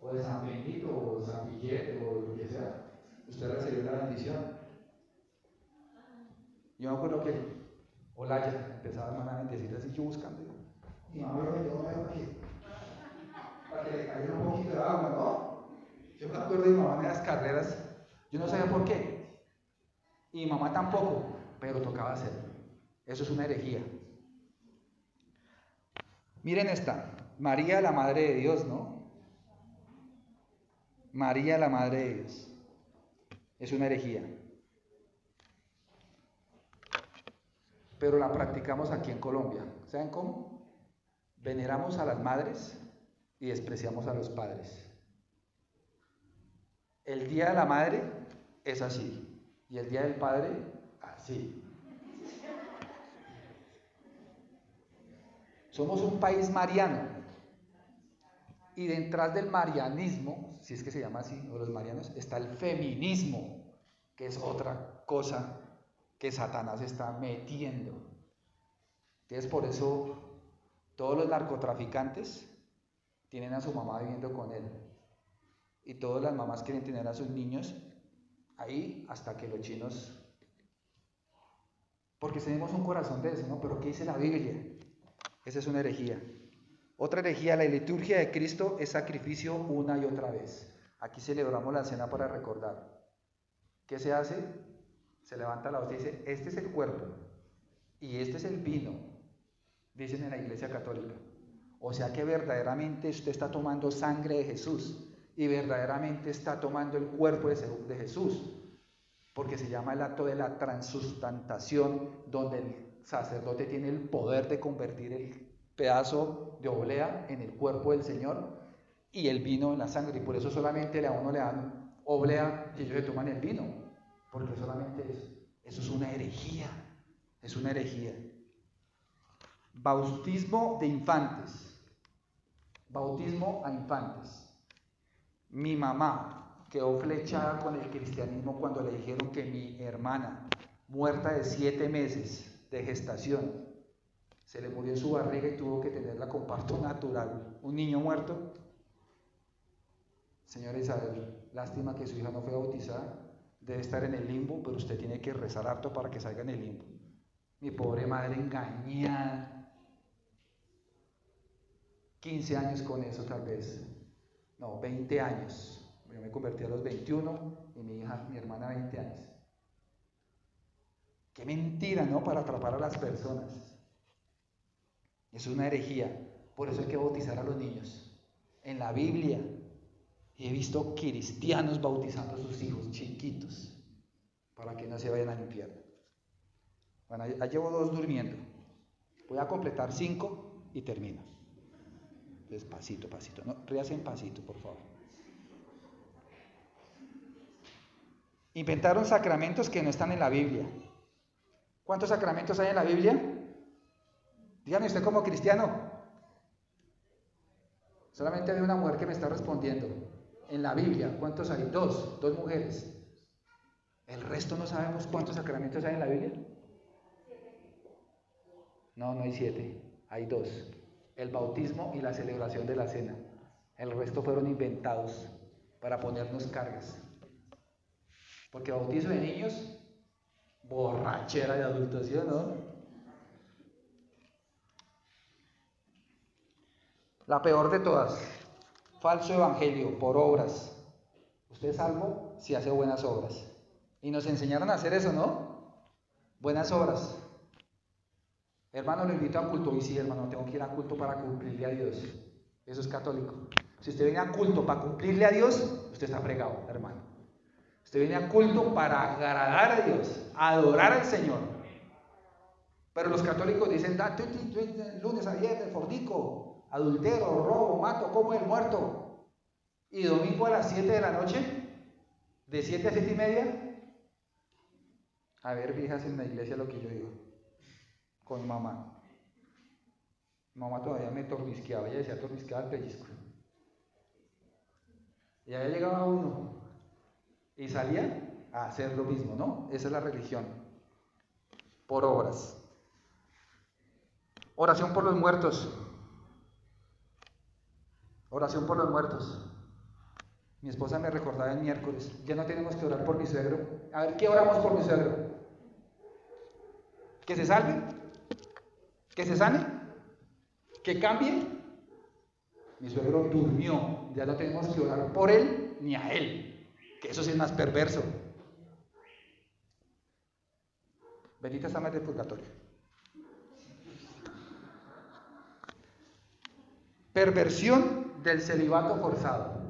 o de San Benito, o de San Miguel, o lo que sea, usted recibió la bendición. Yo me acuerdo que Olaya empezaba a bendecir así, yo buscando. Y mamá me dio para que le cayera un poquito de agua, ¿no? Yo me acuerdo de mi mamá en las carreras, yo no sabía por qué. Y mi mamá tampoco, pero tocaba hacerlo. Eso es una herejía. Miren esta, María la Madre de Dios, ¿no? María la Madre de Dios. Es una herejía. Pero la practicamos aquí en Colombia. ¿Saben cómo? Veneramos a las madres y despreciamos a los padres. El Día de la Madre es así, y el Día del Padre, así. Somos un país mariano, y detrás del marianismo, si es que se llama así, o los marianos, está el feminismo, que es otra cosa que Satanás está metiendo. Entonces, por eso todos los narcotraficantes tienen a su mamá viviendo con él, y todas las mamás quieren tener a sus niños ahí hasta que los chinos, porque tenemos un corazón de eso, ¿no? Pero ¿qué dice la Biblia? Esa es una herejía. Otra herejía: la liturgia de Cristo es sacrificio una y otra vez. Aquí celebramos la cena para recordar. ¿Qué se hace? Se levanta la hostia y dice: este es el cuerpo y este es el vino, dicen en la Iglesia Católica. O sea que verdaderamente usted está tomando sangre de Jesús y verdaderamente está tomando el cuerpo de Jesús, porque se llama el acto de la transustantación, donde el sacerdote tiene el poder de convertir el pedazo de oblea en el cuerpo del Señor y el vino en la sangre, y por eso solamente a uno le dan oblea y ellos se toman el vino, porque solamente eso es una herejía, es una herejía. Bautismo de infantes. Bautismo a infantes. Mi mamá quedó flechada con el cristianismo cuando le dijeron que mi hermana, muerta de 7 meses de gestación, se le murió en su barriga y tuvo que tenerla con parto natural. Un niño muerto. Señora Isabel, lástima que su hija no fue bautizada, debe estar en el limbo, pero usted tiene que rezar harto para que salga en el limbo. Mi pobre madre engañada. 15 años con eso tal vez. No, 20 años. Yo me convertí a los 21 y mi hija, mi hermana, 20 años. Qué mentira, ¿no? Para atrapar a las personas. Es una herejía. Por eso hay que bautizar a los niños. En la Biblia he visto cristianos bautizando a sus hijos chiquitos para que no se vayan al infierno. Bueno, ahí llevo 2 durmiendo. Voy a completar 5 y termino. Entonces, pasito, pasito. No, ríase en pasito, por favor. Inventaron sacramentos que no están en la Biblia. ¿Cuántos sacramentos hay en la Biblia? Dígame usted como cristiano. Solamente hay una mujer que me está respondiendo. En la Biblia, ¿cuántos hay? 2 mujeres. ¿El resto no sabemos cuántos sacramentos hay en la Biblia? No, no hay 7, hay 2. El bautismo y la celebración de la cena. El resto fueron inventados para ponernos cargas. Porque bautizo de niños, borrachera de adultos, ¿sí o no? La peor de todas, falso evangelio por obras. Usted es salvo si hace buenas obras. Y nos enseñaron a hacer eso, ¿no? Buenas obras. Hermano, lo invito a culto. Y sí, hermano, tengo que ir a culto para cumplirle a Dios. Eso es católico. Si usted viene a culto para cumplirle a Dios, usted está fregado, hermano. Usted viene a culto para agradar a Dios, a adorar al Señor. Pero los católicos dicen, lunes a viernes, fornico, adultero, robo, mato, como el muerto. Y domingo a las 7 de la noche, de 7 a 7 y media, a ver, viejas en la iglesia lo que yo digo, con mamá. Mamá todavía me tornisqueaba, ella decía tornisqueaba el pellizco. Y allá llegaba uno y salía a hacer lo mismo, ¿no? Esa es la religión, por obras. Oración por los muertos. Oración por los muertos. Mi esposa me recordaba el miércoles, ya no tenemos que orar por mi suegro. A ver, ¿qué oramos por mi suegro? ¿Que se salve? ¿Que se sane? ¿Que cambie? Mi suegro durmió, ya no tenemos que orar por él ni a él, que eso sí es más perverso. Benditas almas del purgatorio. Perversión del celibato forzado.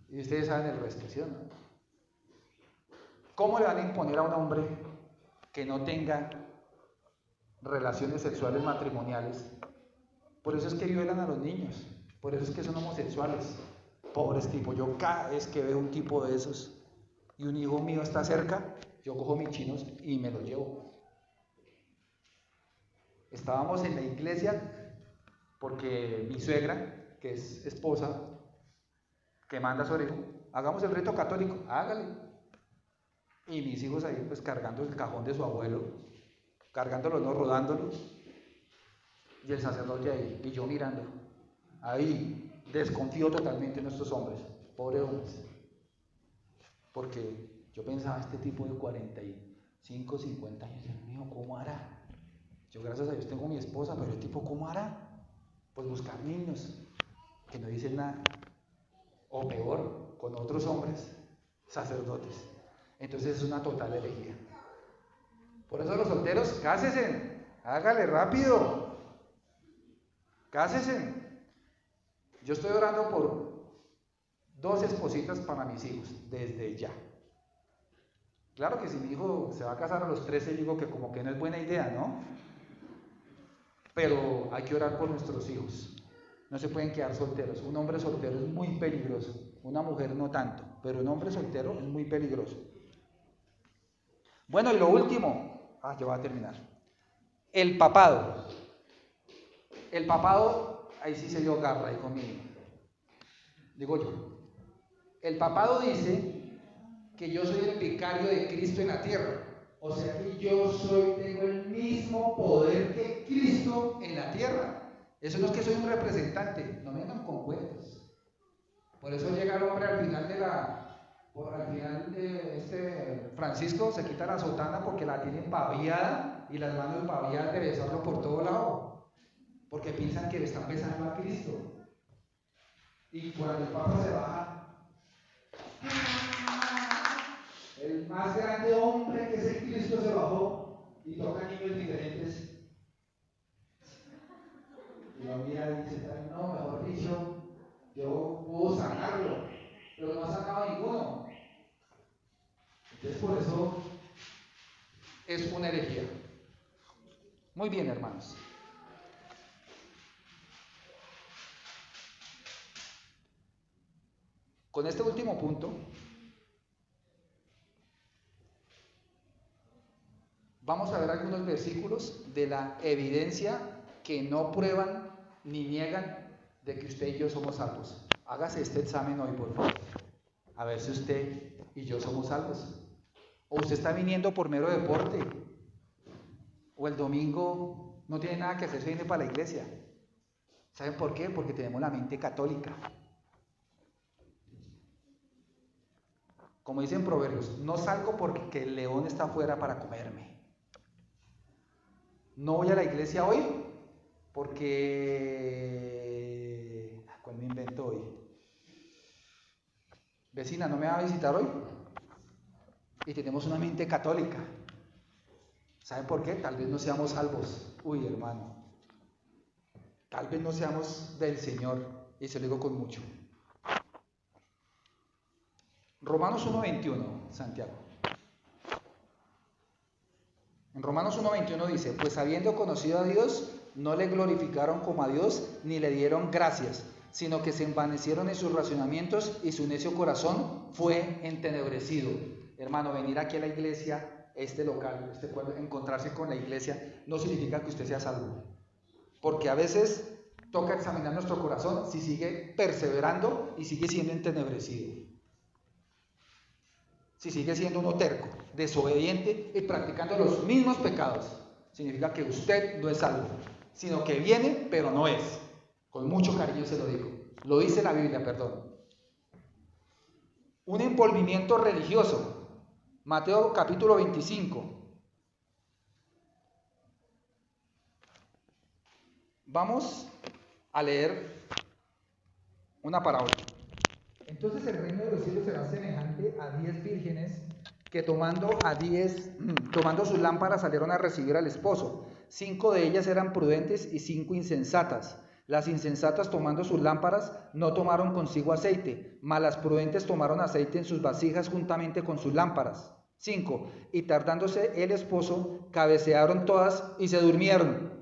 Y ustedes saben el resto, ¿sí o no? ¿Cómo le van a imponer a un hombre que no tenga relaciones sexuales matrimoniales? Por eso es que violan a los niños, por eso es que son homosexuales. Pobres tipos, yo cada vez que veo un tipo de esos y un hijo mío está cerca, yo cojo mis chinos y me los llevo. Estábamos en la iglesia porque mi suegra, que es esposa, que manda a su hijo, hagamos el rito católico, hágale. Y mis hijos ahí pues cargando el cajón de su abuelo, cargándolo, no rodándolo, y el sacerdote ahí, y yo mirando. Ahí desconfío totalmente en estos hombres, pobres hombres, porque yo pensaba, este tipo de 45, 50 años, Dios mío, ¿cómo hará? Yo gracias a Dios tengo mi esposa, pero el tipo ¿cómo hará? Pues buscar niños que no dicen nada, o peor, con otros hombres, sacerdotes. Entonces es una total herejía. Por eso los solteros, cásense, hágale rápido, cásense. Yo estoy orando por 2 espositas para mis hijos, desde ya. Claro que si mi hijo se va a casar a los 13, digo que como que no es buena idea, ¿no? Pero hay que orar por nuestros hijos. No se pueden quedar solteros. Un hombre soltero es muy peligroso. Una mujer no tanto, pero un hombre soltero es muy peligroso. Bueno, y lo último, ya va a terminar. El papado. El papado, ahí sí se dio garra ahí conmigo. Digo yo. El papado dice que yo soy el vicario de Cristo en la tierra. O sea que yo tengo el mismo poder que Cristo en la tierra. Eso no es que soy un representante, no me vengan con cuentos. Por eso llega el hombre al final de Francisco se quita la sotana porque la tiene paviada y las manos paviadas de besarlo por todo lado, porque piensan que le están besando a Cristo. Y cuando el Papa se baja, el más grande hombre que es el Cristo se bajó y toca niños diferentes. Y lo mira y dice, no, mejor dicho, yo puedo sacarlo, pero no ha sacado ninguno. Entonces por eso es una herejía. Muy bien, hermanos. Con este último punto vamos a ver algunos versículos de la evidencia que no prueban ni niegan de que usted y yo somos salvos. Hágase este examen hoy, por favor. A ver si usted y yo somos salvos. O usted está viniendo por mero deporte. O el domingo no tiene nada que hacer, se viene para la iglesia. ¿Saben por qué? Porque tenemos la mente católica. Como dicen Proverbios, no salgo porque el león está afuera para comerme. No voy a la iglesia hoy porque... ¿Cuál me invento hoy? Vecina, ¿no me va a visitar hoy? Y tenemos una mente católica. ¿Saben por qué? Tal vez no seamos salvos. Uy, hermano. Tal vez no seamos del Señor. Y se lo digo con mucho. Romanos 1:21, Santiago. En Romanos 1:21 dice, pues habiendo conocido a Dios, no le glorificaron como a Dios, ni le dieron gracias, sino que se envanecieron en sus razonamientos y su necio corazón fue entenebrecido. Hermano, venir aquí a la iglesia, este local, encontrarse con la iglesia, no significa que usted sea salvo. Porque a veces toca examinar nuestro corazón si sigue perseverando y sigue siendo entenebrecido. Si sigue siendo uno terco, desobediente y practicando los mismos pecados, significa que usted no es salvo, sino que viene, pero no es. Con mucho cariño se lo digo. Lo dice la Biblia, perdón. Un envolvimiento religioso. Mateo capítulo 25. Vamos a leer una parábola. Entonces el reino de los cielos será semejante a 10 vírgenes que tomando sus lámparas salieron a recibir al esposo. 5 de ellas eran prudentes y 5 insensatas. Las insensatas tomando sus lámparas no tomaron consigo aceite, mas las prudentes tomaron aceite en sus vasijas juntamente con sus lámparas. 5. Y tardándose el esposo, cabecearon todas y se durmieron.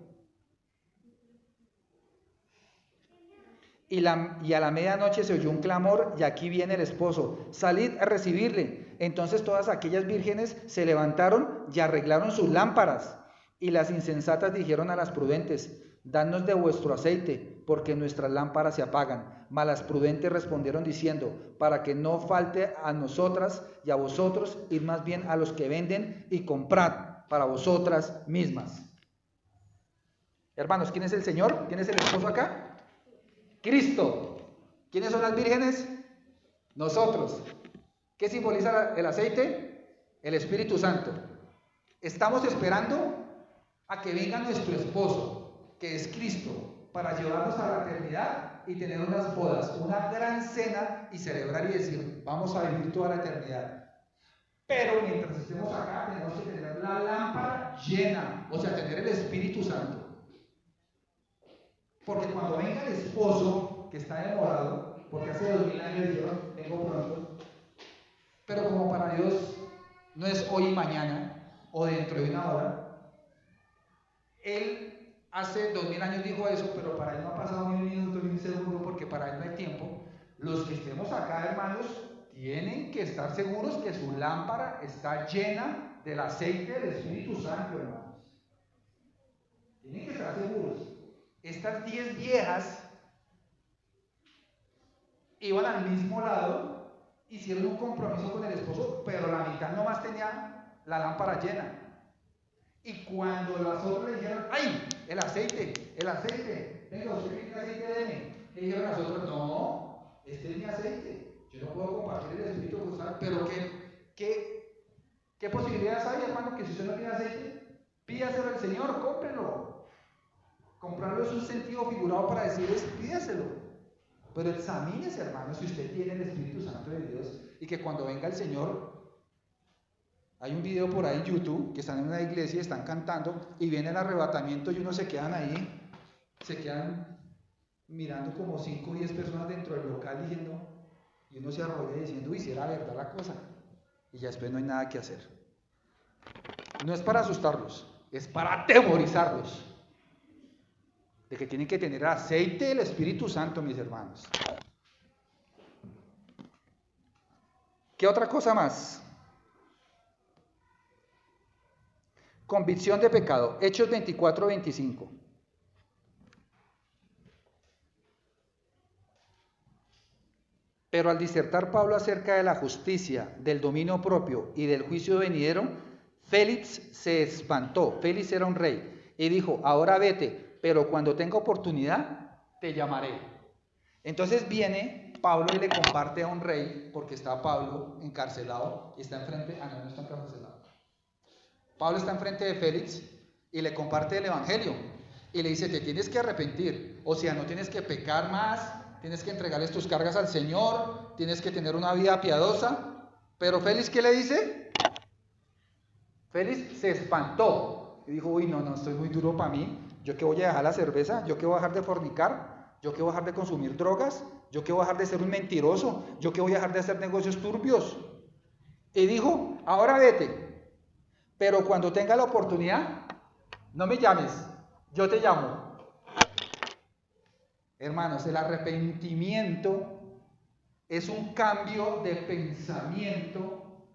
Y a la medianoche se oyó un clamor, y aquí viene el esposo, salid a recibirle. Entonces todas aquellas vírgenes se levantaron y arreglaron sus lámparas. Y las insensatas dijeron a las prudentes, danos de vuestro aceite, porque nuestras lámparas se apagan. Mas las prudentes respondieron diciendo, para que no falte a nosotras y a vosotros, id más bien a los que venden y comprad para vosotras mismas. Hermanos, ¿quién es el Señor? ¿Quién es el esposo acá? Cristo. ¿Quiénes son las vírgenes? Nosotros. ¿Qué simboliza el aceite? El Espíritu Santo. Estamos esperando a que venga nuestro esposo, que es Cristo, para llevarnos a la eternidad y tener unas bodas, una gran cena y celebrar y decir, vamos a vivir toda la eternidad. Pero mientras estemos acá tenemos que tener la lámpara llena, o sea, tener el Espíritu Santo. Porque cuando venga el esposo, que está demorado, porque hace 2000 años dijeron, vengo pronto, pero como para Dios no es hoy y mañana, o dentro de una hora, Él hace 2000 años dijo eso, pero para Él no ha pasado ni un minuto ni un segundo, porque para Él no hay tiempo. Los que estemos acá, hermanos, tienen que estar seguros que su lámpara está llena del aceite del Espíritu Santo, hermanos. Tienen que estar seguros. Estas 10 viejas iban al mismo lado, hicieron un compromiso con el esposo, pero la mitad nomás tenía la lámpara llena. Y cuando las otras le dijeron, ¡ay! El aceite, venga, usted tiene aceite, deme. Le dijeron a las otras, no, este es mi aceite, yo no puedo compartir el Espíritu con usted, pero ¿qué posibilidades hay, hermano? Que si usted no tiene aceite, pídaselo al Señor, cómprelo. Comprarlo es un sentido figurado para decir es pídaselo. Pero examínese, hermano, si usted tiene el Espíritu Santo de Dios y que cuando venga el Señor. Hay un video por ahí en YouTube que están en una iglesia y están cantando y viene el arrebatamiento y unos se quedan ahí, se quedan mirando como 5 o 10 personas dentro del local diciendo, y uno se arrolla diciendo, uy, si era verdad la cosa. Y ya después no hay nada que hacer. No es para asustarlos, es para atemorizarlos. De que tienen que tener aceite del Espíritu Santo, mis hermanos. ¿Qué otra cosa más? Convicción de pecado. Hechos 24-25. Pero al disertar Pablo acerca de la justicia, del dominio propio y del juicio venidero, Félix se espantó. Félix era un rey y dijo, ahora vete, pero cuando tenga oportunidad te llamaré. Entonces viene Pablo y le comparte a un rey, porque está Pablo encarcelado y está enfrente, no está encarcelado. Pablo está enfrente de Félix y le comparte el evangelio y le dice, te tienes que arrepentir, o sea, no tienes que pecar más, tienes que entregarles tus cargas al Señor, tienes que tener una vida piadosa. Pero Félix, ¿qué le dice? Félix se espantó y dijo, uy, no, esto es muy duro para mí, yo que voy a dejar la cerveza, yo que voy a dejar de fornicar, yo que voy a dejar de consumir drogas, yo que voy a dejar de ser un mentiroso, yo que voy a dejar de hacer negocios turbios. Y dijo, ahora vete. Pero cuando tenga la oportunidad, no me llames, yo te llamo. Hermanos, el arrepentimiento es un cambio de pensamiento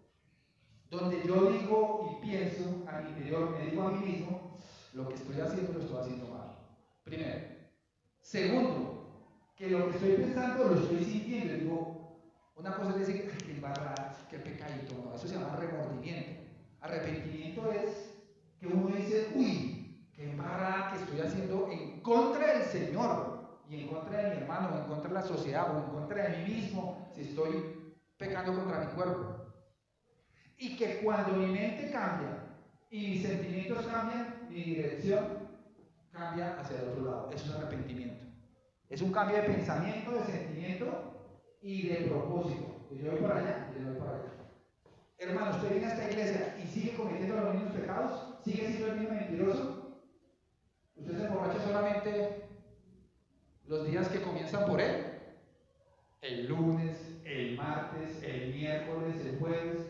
donde yo digo y pienso al interior, me digo a mí mismo, lo que estoy haciendo lo estoy haciendo mal. Primero. Segundo, que lo que estoy pensando lo estoy sintiendo. Digo, una cosa es decir, qué embarrada, qué pecadito, no, eso se llama remordimiento. Arrepentimiento es que uno dice, uy, qué embarrada que estoy haciendo en contra del Señor y en contra de mi hermano, o en contra de la sociedad, o en contra de mí mismo, si estoy pecando contra mi cuerpo. Y que cuando mi mente cambia y mis sentimientos cambian, mi dirección cambia hacia el otro lado. Es un arrepentimiento. Es un cambio de pensamiento, de sentimiento y de propósito. Y yo voy para allá y yo voy para allá. Hermano, usted viene a esta iglesia y sigue cometiendo los mismos pecados, sigue siendo el mismo mentiroso. Usted se emborracha solamente los días que comienzan por él. El lunes, el martes, el miércoles, el jueves.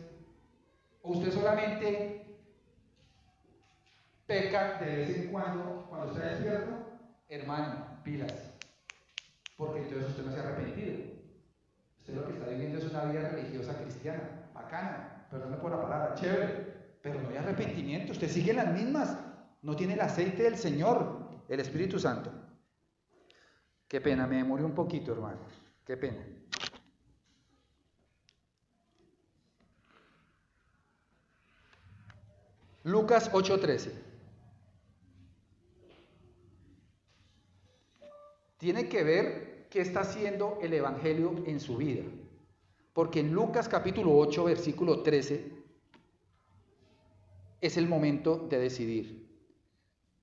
O usted solamente peca de vez en cuando está despierto. Hermano, pilas. Porque entonces usted no se ha arrepentido. Usted lo que está viviendo es una vida religiosa cristiana, bacana, perdone por la palabra, chévere, pero no hay arrepentimiento, usted sigue en las mismas, no tiene el aceite del Señor, el Espíritu Santo. Qué pena, me demoré un poquito, hermano, qué pena. Lucas 8:13. Tiene que ver qué está haciendo el Evangelio en su vida. Porque en Lucas capítulo 8, versículo 13, es el momento de decidir.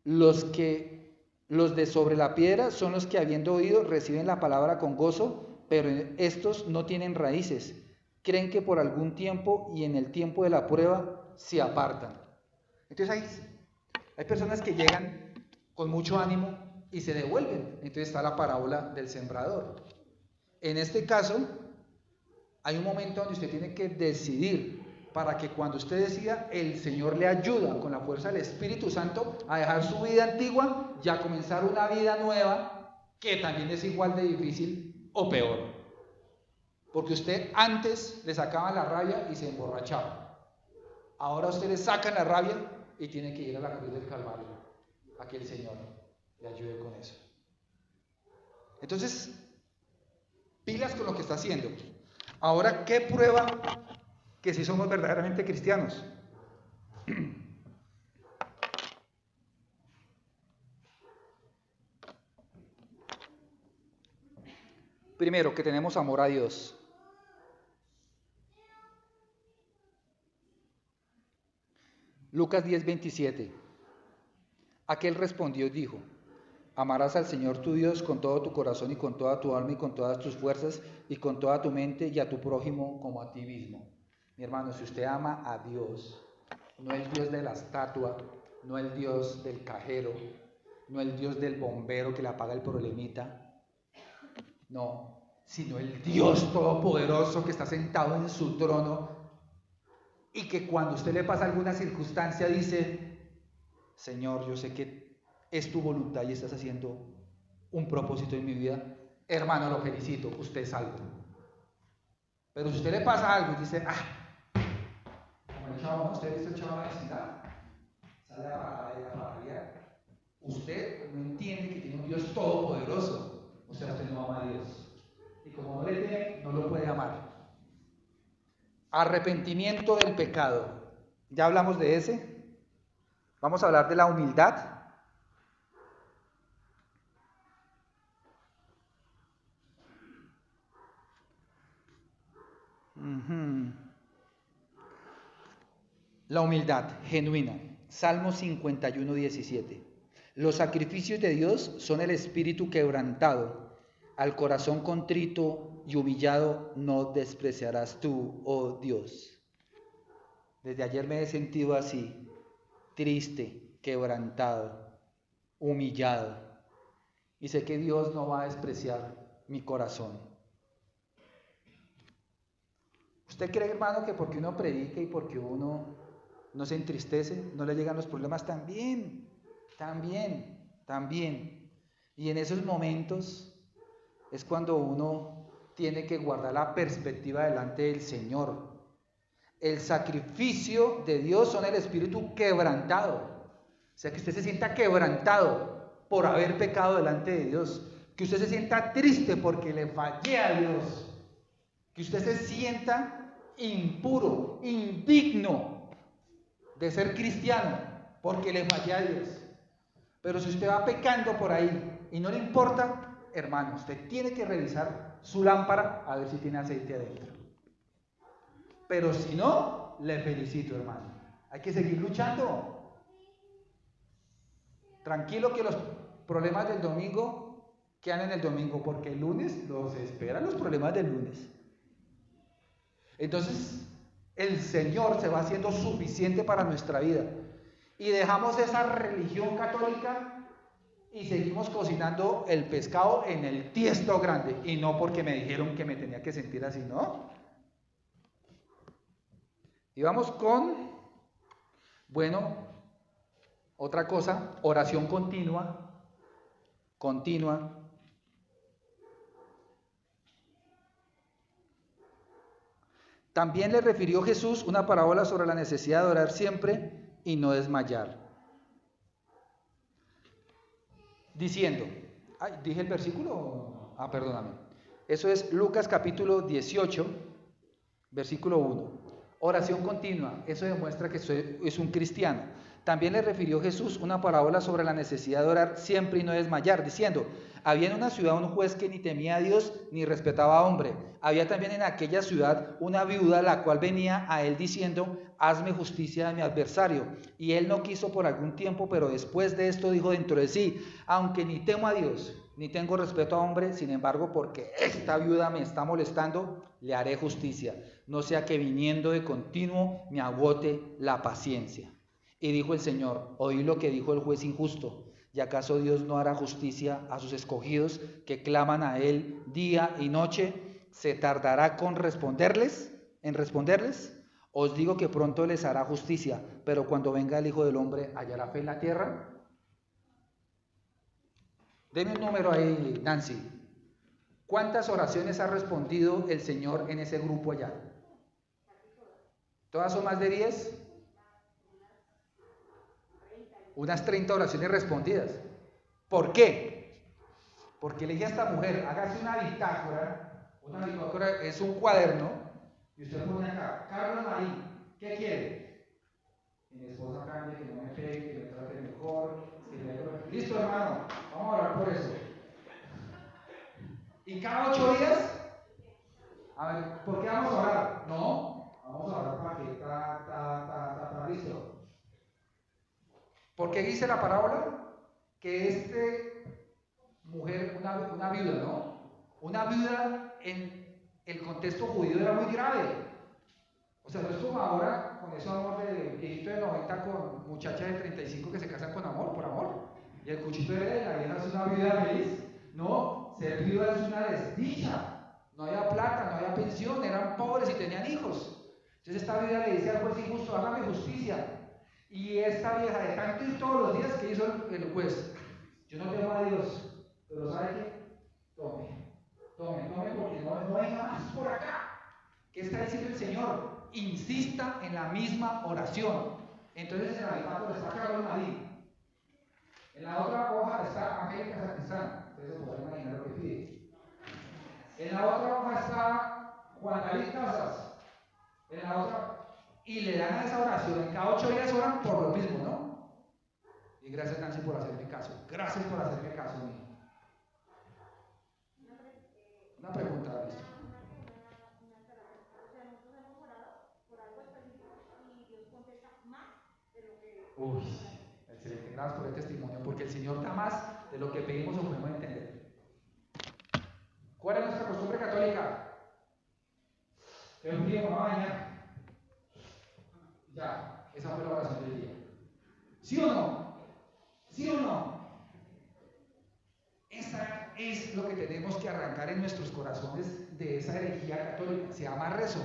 Los de sobre la piedra son los que, habiendo oído, reciben la palabra con gozo, pero estos no tienen raíces. Creen que por algún tiempo y en el tiempo de la prueba se apartan. Entonces hay personas que llegan con mucho ánimo y se devuelven. Entonces está la parábola del sembrador. En este caso, hay un momento donde usted tiene que decidir para que cuando usted decida, el Señor le ayuda con la fuerza del Espíritu Santo a dejar su vida antigua y a comenzar una vida nueva que también es igual de difícil o peor. Porque usted antes le sacaba la rabia y se emborrachaba. Ahora usted le saca la rabia y tiene que ir a la cruz del Calvario a que el Señor le ayude con eso. Entonces, pilas con lo que está haciendo. Ahora, ¿qué prueba que si somos verdaderamente cristianos? Primero, que tenemos amor a Dios. Lucas 10:27. Aquel respondió y dijo: amarás al Señor tu Dios con todo tu corazón y con toda tu alma y con todas tus fuerzas y con toda tu mente, y a tu prójimo como a ti mismo. Mi hermano, si usted ama a Dios, no el Dios de la estatua, no el Dios del cajero, no el Dios del bombero que le apaga el problemita, no, sino el Dios todopoderoso que está sentado en su trono y que cuando usted le pasa alguna circunstancia dice: Señor, yo sé que es tu voluntad y estás haciendo un propósito en mi vida. Hermano, lo felicito, usted es salvo. Pero si usted le pasa algo y dice: como el chavo, usted dice el chavo de la vecindad, sale a paralear. Usted no entiende que tiene un Dios todopoderoso. O sea, usted no ama a Dios. Y como no le tiene, no lo puede amar. Arrepentimiento del pecado. Ya hablamos de ese. Vamos a hablar de la humildad. La humildad genuina. Salmo 51:17. Los sacrificios de Dios son el espíritu quebrantado. Al corazón contrito y humillado no despreciarás tú, oh Dios. Desde ayer me he sentido así, triste, quebrantado, humillado. Y sé que Dios no va a despreciar mi corazón. ¿Usted cree, hermano, que porque uno predica y porque uno no se entristece, no le llegan los problemas? También. Y en esos momentos es cuando uno tiene que guardar la perspectiva delante del Señor. El sacrificio de Dios son el espíritu quebrantado. O sea, que usted se sienta quebrantado por haber pecado delante de Dios. Que usted se sienta triste porque le fallé a Dios. Que usted se sienta impuro, indigno de ser cristiano porque le fallé a Dios. Pero si usted va pecando por ahí y no le importa, hermano, usted tiene que revisar su lámpara a ver si tiene aceite adentro. Pero si no, le felicito, hermano. Hay que seguir luchando. Tranquilo que los problemas del domingo quedan en el domingo, porque el lunes los esperan los problemas del lunes. Entonces, el Señor se va haciendo suficiente para nuestra vida. Y dejamos esa religión católica y seguimos cocinando el pescado en el tiesto grande. Y no porque me dijeron que me tenía que sentir así, ¿no? Y vamos con, bueno, otra cosa, oración continua. También le refirió Jesús una parábola sobre la necesidad de orar siempre y no desmayar. Diciendo, ¿dije el versículo? Perdóname. Eso es Lucas capítulo 18, versículo 1. Oración continua, eso demuestra que es un cristiano. También le refirió Jesús una parábola sobre la necesidad de orar siempre y no desmayar, diciendo: había en una ciudad un juez que ni temía a Dios ni respetaba a hombre. Había también en aquella ciudad una viuda, la cual venía a él diciendo: hazme justicia de mi adversario. Y él no quiso por algún tiempo, pero después de esto dijo dentro de sí: aunque ni temo a Dios ni tengo respeto a hombre, sin embargo, porque esta viuda me está molestando, le haré justicia, no sea que viniendo de continuo me agote la paciencia. Y dijo el Señor: oí lo que dijo el juez injusto. ¿Y acaso Dios no hará justicia a sus escogidos que claman a Él día y noche? ¿Se tardará en responderles? Os digo que pronto les hará justicia, pero cuando venga el Hijo del Hombre, ¿hallará fe en la tierra? Deme un número ahí, Nancy. ¿Cuántas oraciones ha respondido el Señor en ese grupo allá? ¿Todas son más de 10? Unas 30 oraciones respondidas. ¿Por qué? Porque le dije a esta mujer: hágase una bitácora. Una bitácora es un cuaderno y usted pone acá: Carlos Marín, ¿qué quiere? que mi esposa cambie, que no me pegue, que me trate mejor, que me... Listo, hermano, vamos a orar por eso. Y cada 8 días, a ver, ¿por qué vamos a orar? No, vamos a orar para que listo. Porque dice la parábola que mujer, una viuda, ¿no? Una viuda en el contexto judío era muy grave. O sea, no es como ahora con ese amor de viejito de 90 con muchacha de 35 que se casan con amor, por amor. Y el cuchito de la vieja es una viuda feliz. No, ser viuda es una desdicha. No había plata, no había pensión, eran pobres y tenían hijos. Entonces esta viuda le dice al juez injusto, hágame justicia. Y esta vieja de tanto ir todos los días, ¿qué hizo el juez? Yo no temo a Dios, pero ¿sabe qué? Tome, porque no venga más por acá. ¿Qué está diciendo el Señor? Insista en la misma oración. Entonces en la misma está Carlos Marín. En la otra hoja está Angélica Sacristán. Ustedes se pueden imaginar lo que pide. En la otra hoja está Juan David Casas. En la otra. Y le dan a esa oración. En cada 8 días oran por lo mismo, ¿no? Y gracias, Nancy, por hacerme caso. Gracias por hacerme caso, mío. Una pregunta, ¿listo? Uy, excelente. Gracias por el testimonio, porque el Señor da más de lo que pedimos o podemos entender. ¿Cuál es nuestra costumbre católica? El día vamos a bañar. Ya, esa fue la oración del día. ¿Sí o no? ¿Sí o no? Esta es lo que tenemos que arrancar en nuestros corazones de esa herejía católica. Se llama rezo.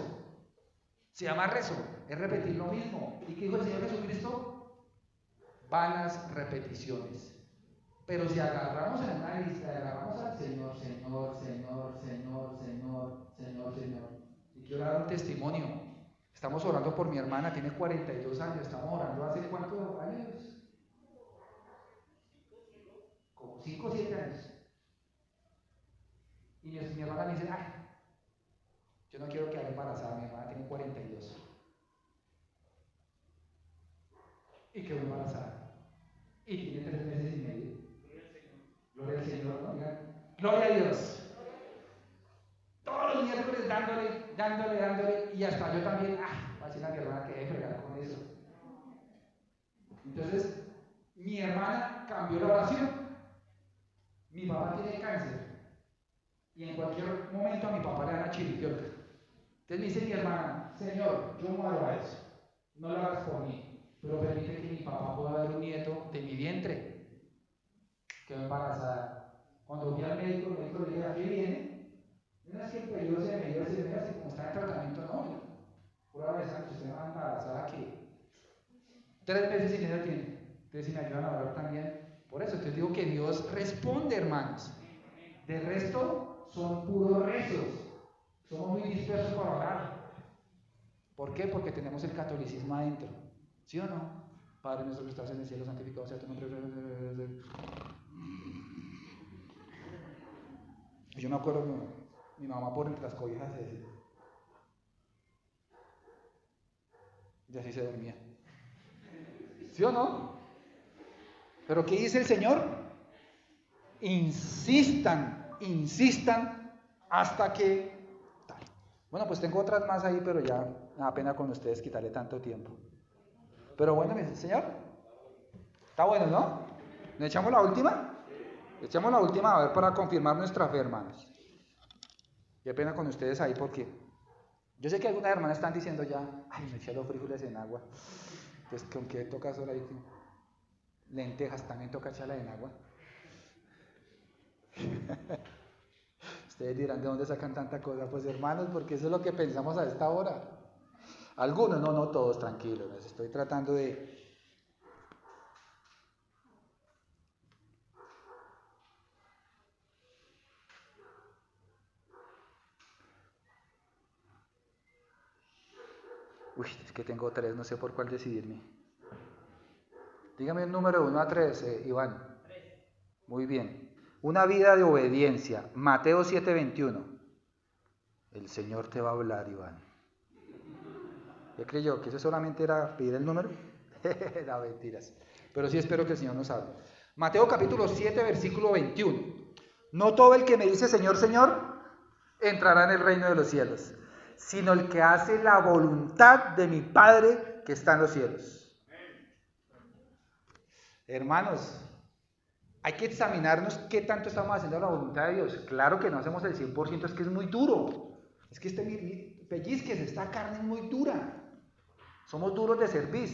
Se llama rezo. Es repetir lo mismo. ¿Y qué dijo el Señor Jesucristo? Vanas repeticiones. Pero si agarramos en una lista, agarramos al Señor. Y quiero dar un testimonio. Estamos orando por mi hermana, tiene 42 años. Estamos orando hace ¿cuántos años? Como 5 o 7 años. Y mi hermana me dice, ay, yo no quiero quedar embarazada, mi hermana tiene 42. Y quedó embarazada. Y tiene 3 meses y medio. Gloria al Señor, ¿no? Digan, gloria a Dios. Todos los miércoles dándole, y hasta yo también, va a decir a mi hermana que debe fregar con eso. Entonces, mi hermana cambió la oración. Mi papá tiene cáncer. Y en cualquier momento a mi papá le dan a chiripiorca. Entonces me dice mi hermana, Señor, yo no hago eso. No lo hagas por mí. Pero permite que mi papá pueda ver un nieto de mi vientre. Quedó embarazada. Cuando fui al médico, el médico le dijo, ¿a qué viene? No es que el periodo se me dio, así como está en tratamiento, no. Pura vez antes, usted va embarazada que 3 meses y medio tiene. Entonces, si me ayudan a orar también. Por eso, te digo que Dios responde, hermanos. De resto, son puros rezos. Somos muy dispersos para orar. ¿Por qué? Porque tenemos el catolicismo adentro. ¿Sí o no? Padre nuestro que estás en el cielo, santificado sea tu nombre. Yo me acuerdo mi mamá por entre las cobijas y así se dormía. ¿Sí o no? ¿Pero qué dice el Señor? Insistan hasta que... Bueno, pues tengo otras más ahí, pero ya me da pena con ustedes quitarle tanto tiempo. Pero bueno, mi Señor, está bueno, ¿no? ¿Le echamos la última? Echamos la última a ver para confirmar nuestra fe, hermanos. Qué pena con ustedes ahí porque yo sé que algunas hermanas están diciendo ya, ay, me eché los frijoles en agua. Pues con qué toca solo ahí, lentejas también toca echarla en agua. Ustedes dirán, ¿de dónde sacan tanta cosa? Pues hermanos, porque eso es lo que pensamos a esta hora. Algunos, no todos, tranquilos. Les estoy tratando de... Uy, es que tengo 3, no sé por cuál decidirme. Dígame el número 1 a 3, Iván. 3. Muy bien. Una vida de obediencia. Mateo 7:21. El Señor te va a hablar, Iván. ¿Qué creyó? ¿Que eso solamente era pedir el número? No, mentiras. Pero sí espero que el Señor nos hable. Mateo capítulo 7, versículo 21. No todo el que me dice Señor, Señor, entrará en el reino de los cielos, sino el que hace la voluntad de mi Padre que está en los cielos. Hermanos, hay que examinarnos qué tanto estamos haciendo la voluntad de Dios. Claro que no hacemos el 100%, es que es muy duro. Es que pellizques, esta carne es muy dura. Somos duros de servir.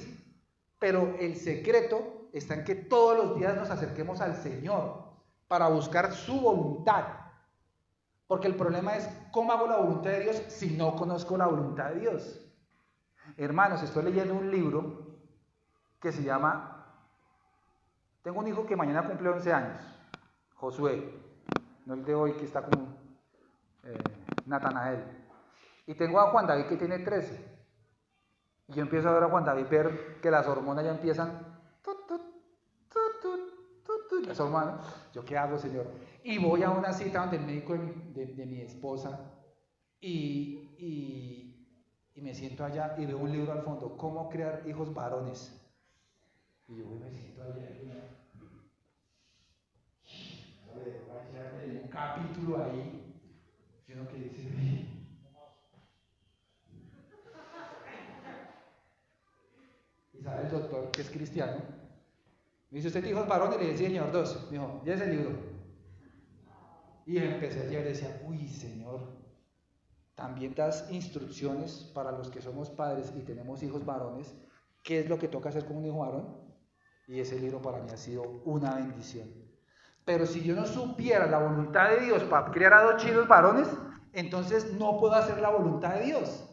Pero el secreto está en que todos los días nos acerquemos al Señor para buscar su voluntad. Porque el problema es, ¿cómo hago la voluntad de Dios si no conozco la voluntad de Dios? Hermanos, estoy leyendo un libro que se llama... Tengo un hijo que mañana cumple 11 años, Josué, no el de hoy que está como Natanael. Y tengo a Juan David que tiene 13. Y yo empiezo a ver a Juan David ver que las hormonas ya empiezan... Las hormonas. ¿Yo qué hago, Señor? Y voy a una cita donde el médico de mi esposa y me siento allá y veo un libro al fondo, ¿Cómo crear hijos varones? Y yo me siento allá hay un capítulo ahí, y uno que dice... Y sabe el doctor, que es cristiano, me dice, ¿usted hijos varones? Le decía, Señor, 2. Me dijo, ya es el libro. Y empecé a leer y decía, uy, Señor, también das instrucciones para los que somos padres y tenemos hijos varones, ¿qué es lo que toca hacer con un hijo varón? Y ese libro para mí ha sido una bendición. Pero si yo no supiera la voluntad de Dios para criar a 2 hijos varones, entonces no puedo hacer la voluntad de Dios.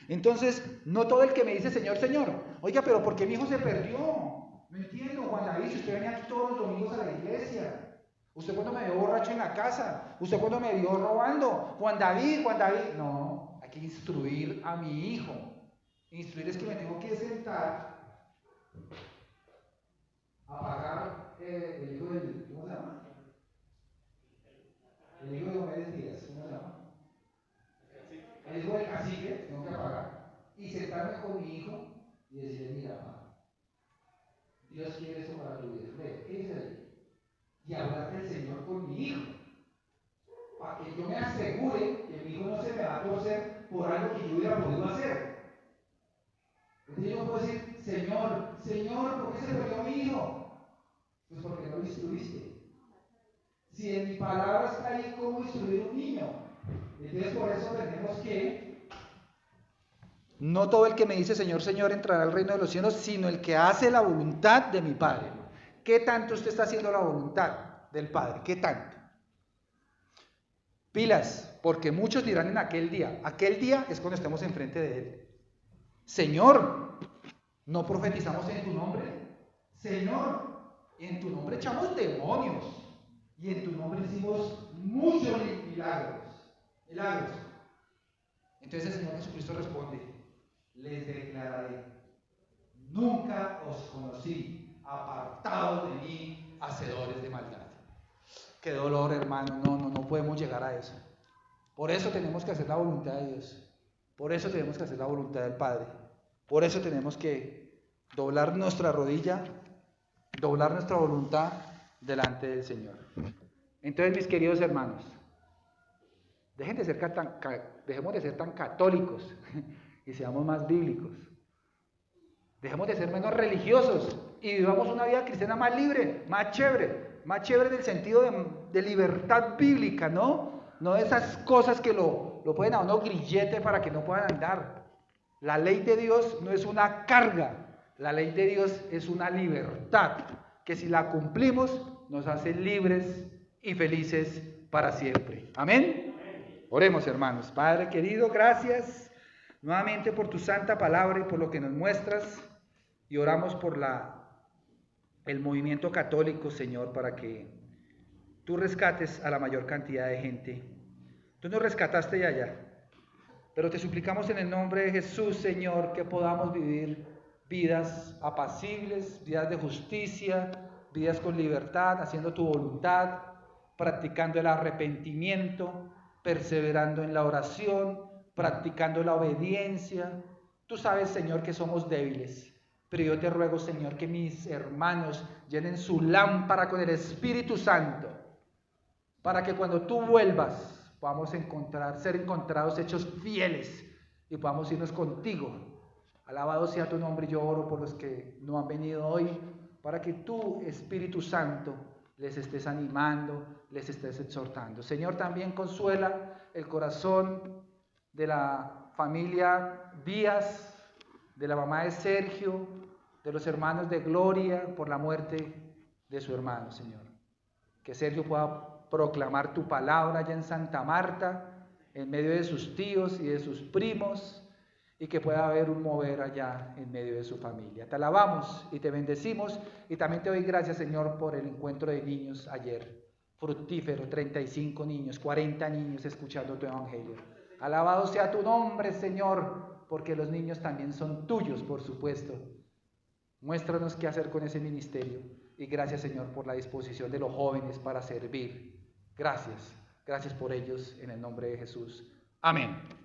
Entonces, no todo el que me dice Señor, Señor, oiga, pero ¿por qué mi hijo se perdió? No entiendo, Juan David, si usted venía aquí todos los domingos a la iglesia. ¿Usted cuándo me vio borracho en la casa? ¿Usted cuándo me vio robando? Juan David. No, hay que instruir a mi hijo. Instruir es que me tengo que sentar a pagar el hijo del... ¿Cómo se llama? El hijo de Gómez Díaz, ¿cómo se llama? El hijo del cacique, tengo que pagar. Y sentarme con mi hijo y decirle, mira, papá, Dios quiere esto para tu vida. ¿Qué dice ahí? Y hablar del Señor con mi hijo. Para que yo me asegure que mi hijo no se me va a torcer por algo que yo hubiera podido hacer. Entonces yo puedo decir, Señor, ¿por qué se perdió mi hijo? Pues porque no lo instruiste. Si en mi palabra está ahí cómo instruir a un niño. Entonces por eso tenemos que... No todo el que me dice Señor, Señor entrará al reino de los cielos, sino el que hace la voluntad de mi Padre. ¿Qué tanto usted está haciendo la voluntad del Padre? ¿Qué tanto? Pilas, porque muchos dirán en aquel día es cuando estemos enfrente de Él. Señor, ¿no profetizamos en tu nombre? Señor, en tu nombre echamos demonios y en tu nombre hicimos muchos milagros. Entonces el Señor Jesucristo responde, les declararé, nunca os conocí, apartados de mí, hacedores de maldad. Qué dolor, hermano, no podemos llegar a eso. Por eso tenemos que hacer la voluntad de Dios. Por eso tenemos que hacer la voluntad del Padre. Por eso tenemos que doblar nuestra rodilla, doblar nuestra voluntad delante del Señor. Entonces, mis queridos hermanos, dejemos de ser tan católicos y seamos más bíblicos. Dejemos de ser menos religiosos y vivamos una vida cristiana más libre, más chévere en el sentido de libertad bíblica, ¿no? No de esas cosas que lo pueden a uno grillete para que no puedan andar. La ley de Dios no es una carga, la ley de Dios es una libertad, que si la cumplimos nos hace libres y felices para siempre. Amén. Oremos, hermanos. Padre querido, gracias nuevamente por tu santa palabra y por lo que nos muestras, y oramos por el movimiento católico, Señor, para que tú rescates a la mayor cantidad de gente. Tú nos rescataste ya allá, pero te suplicamos en el nombre de Jesús, Señor, que podamos vivir vidas apacibles, vidas de justicia, vidas con libertad, haciendo tu voluntad, practicando el arrepentimiento, perseverando en la oración, practicando la obediencia. Tú sabes, Señor, que somos débiles, Pero yo te ruego, Señor, que mis hermanos llenen su lámpara con el Espíritu Santo, para que cuando tú vuelvas podamos ser encontrados hechos fieles y podamos irnos contigo. Alabado sea tu nombre. Yo oro por los que no han venido hoy, para que tú, Espíritu Santo, les estés animando, les estés exhortando. Señor, también consuela el corazón de la familia Díaz, de la mamá de Sergio, de los hermanos de Gloria, por la muerte de su hermano, Señor. Que Sergio pueda proclamar tu palabra allá en Santa Marta, en medio de sus tíos y de sus primos, y que pueda haber un mover allá en medio de su familia. Te alabamos y te bendecimos, y también te doy gracias, Señor, por el encuentro de niños ayer. Fructífero, 35 niños, 40 niños escuchando tu evangelio. Alabado sea tu nombre, Señor, porque los niños también son tuyos, por supuesto. Muéstranos qué hacer con ese ministerio, y gracias, Señor, por la disposición de los jóvenes para servir. Gracias por ellos, en el nombre de Jesús. Amén.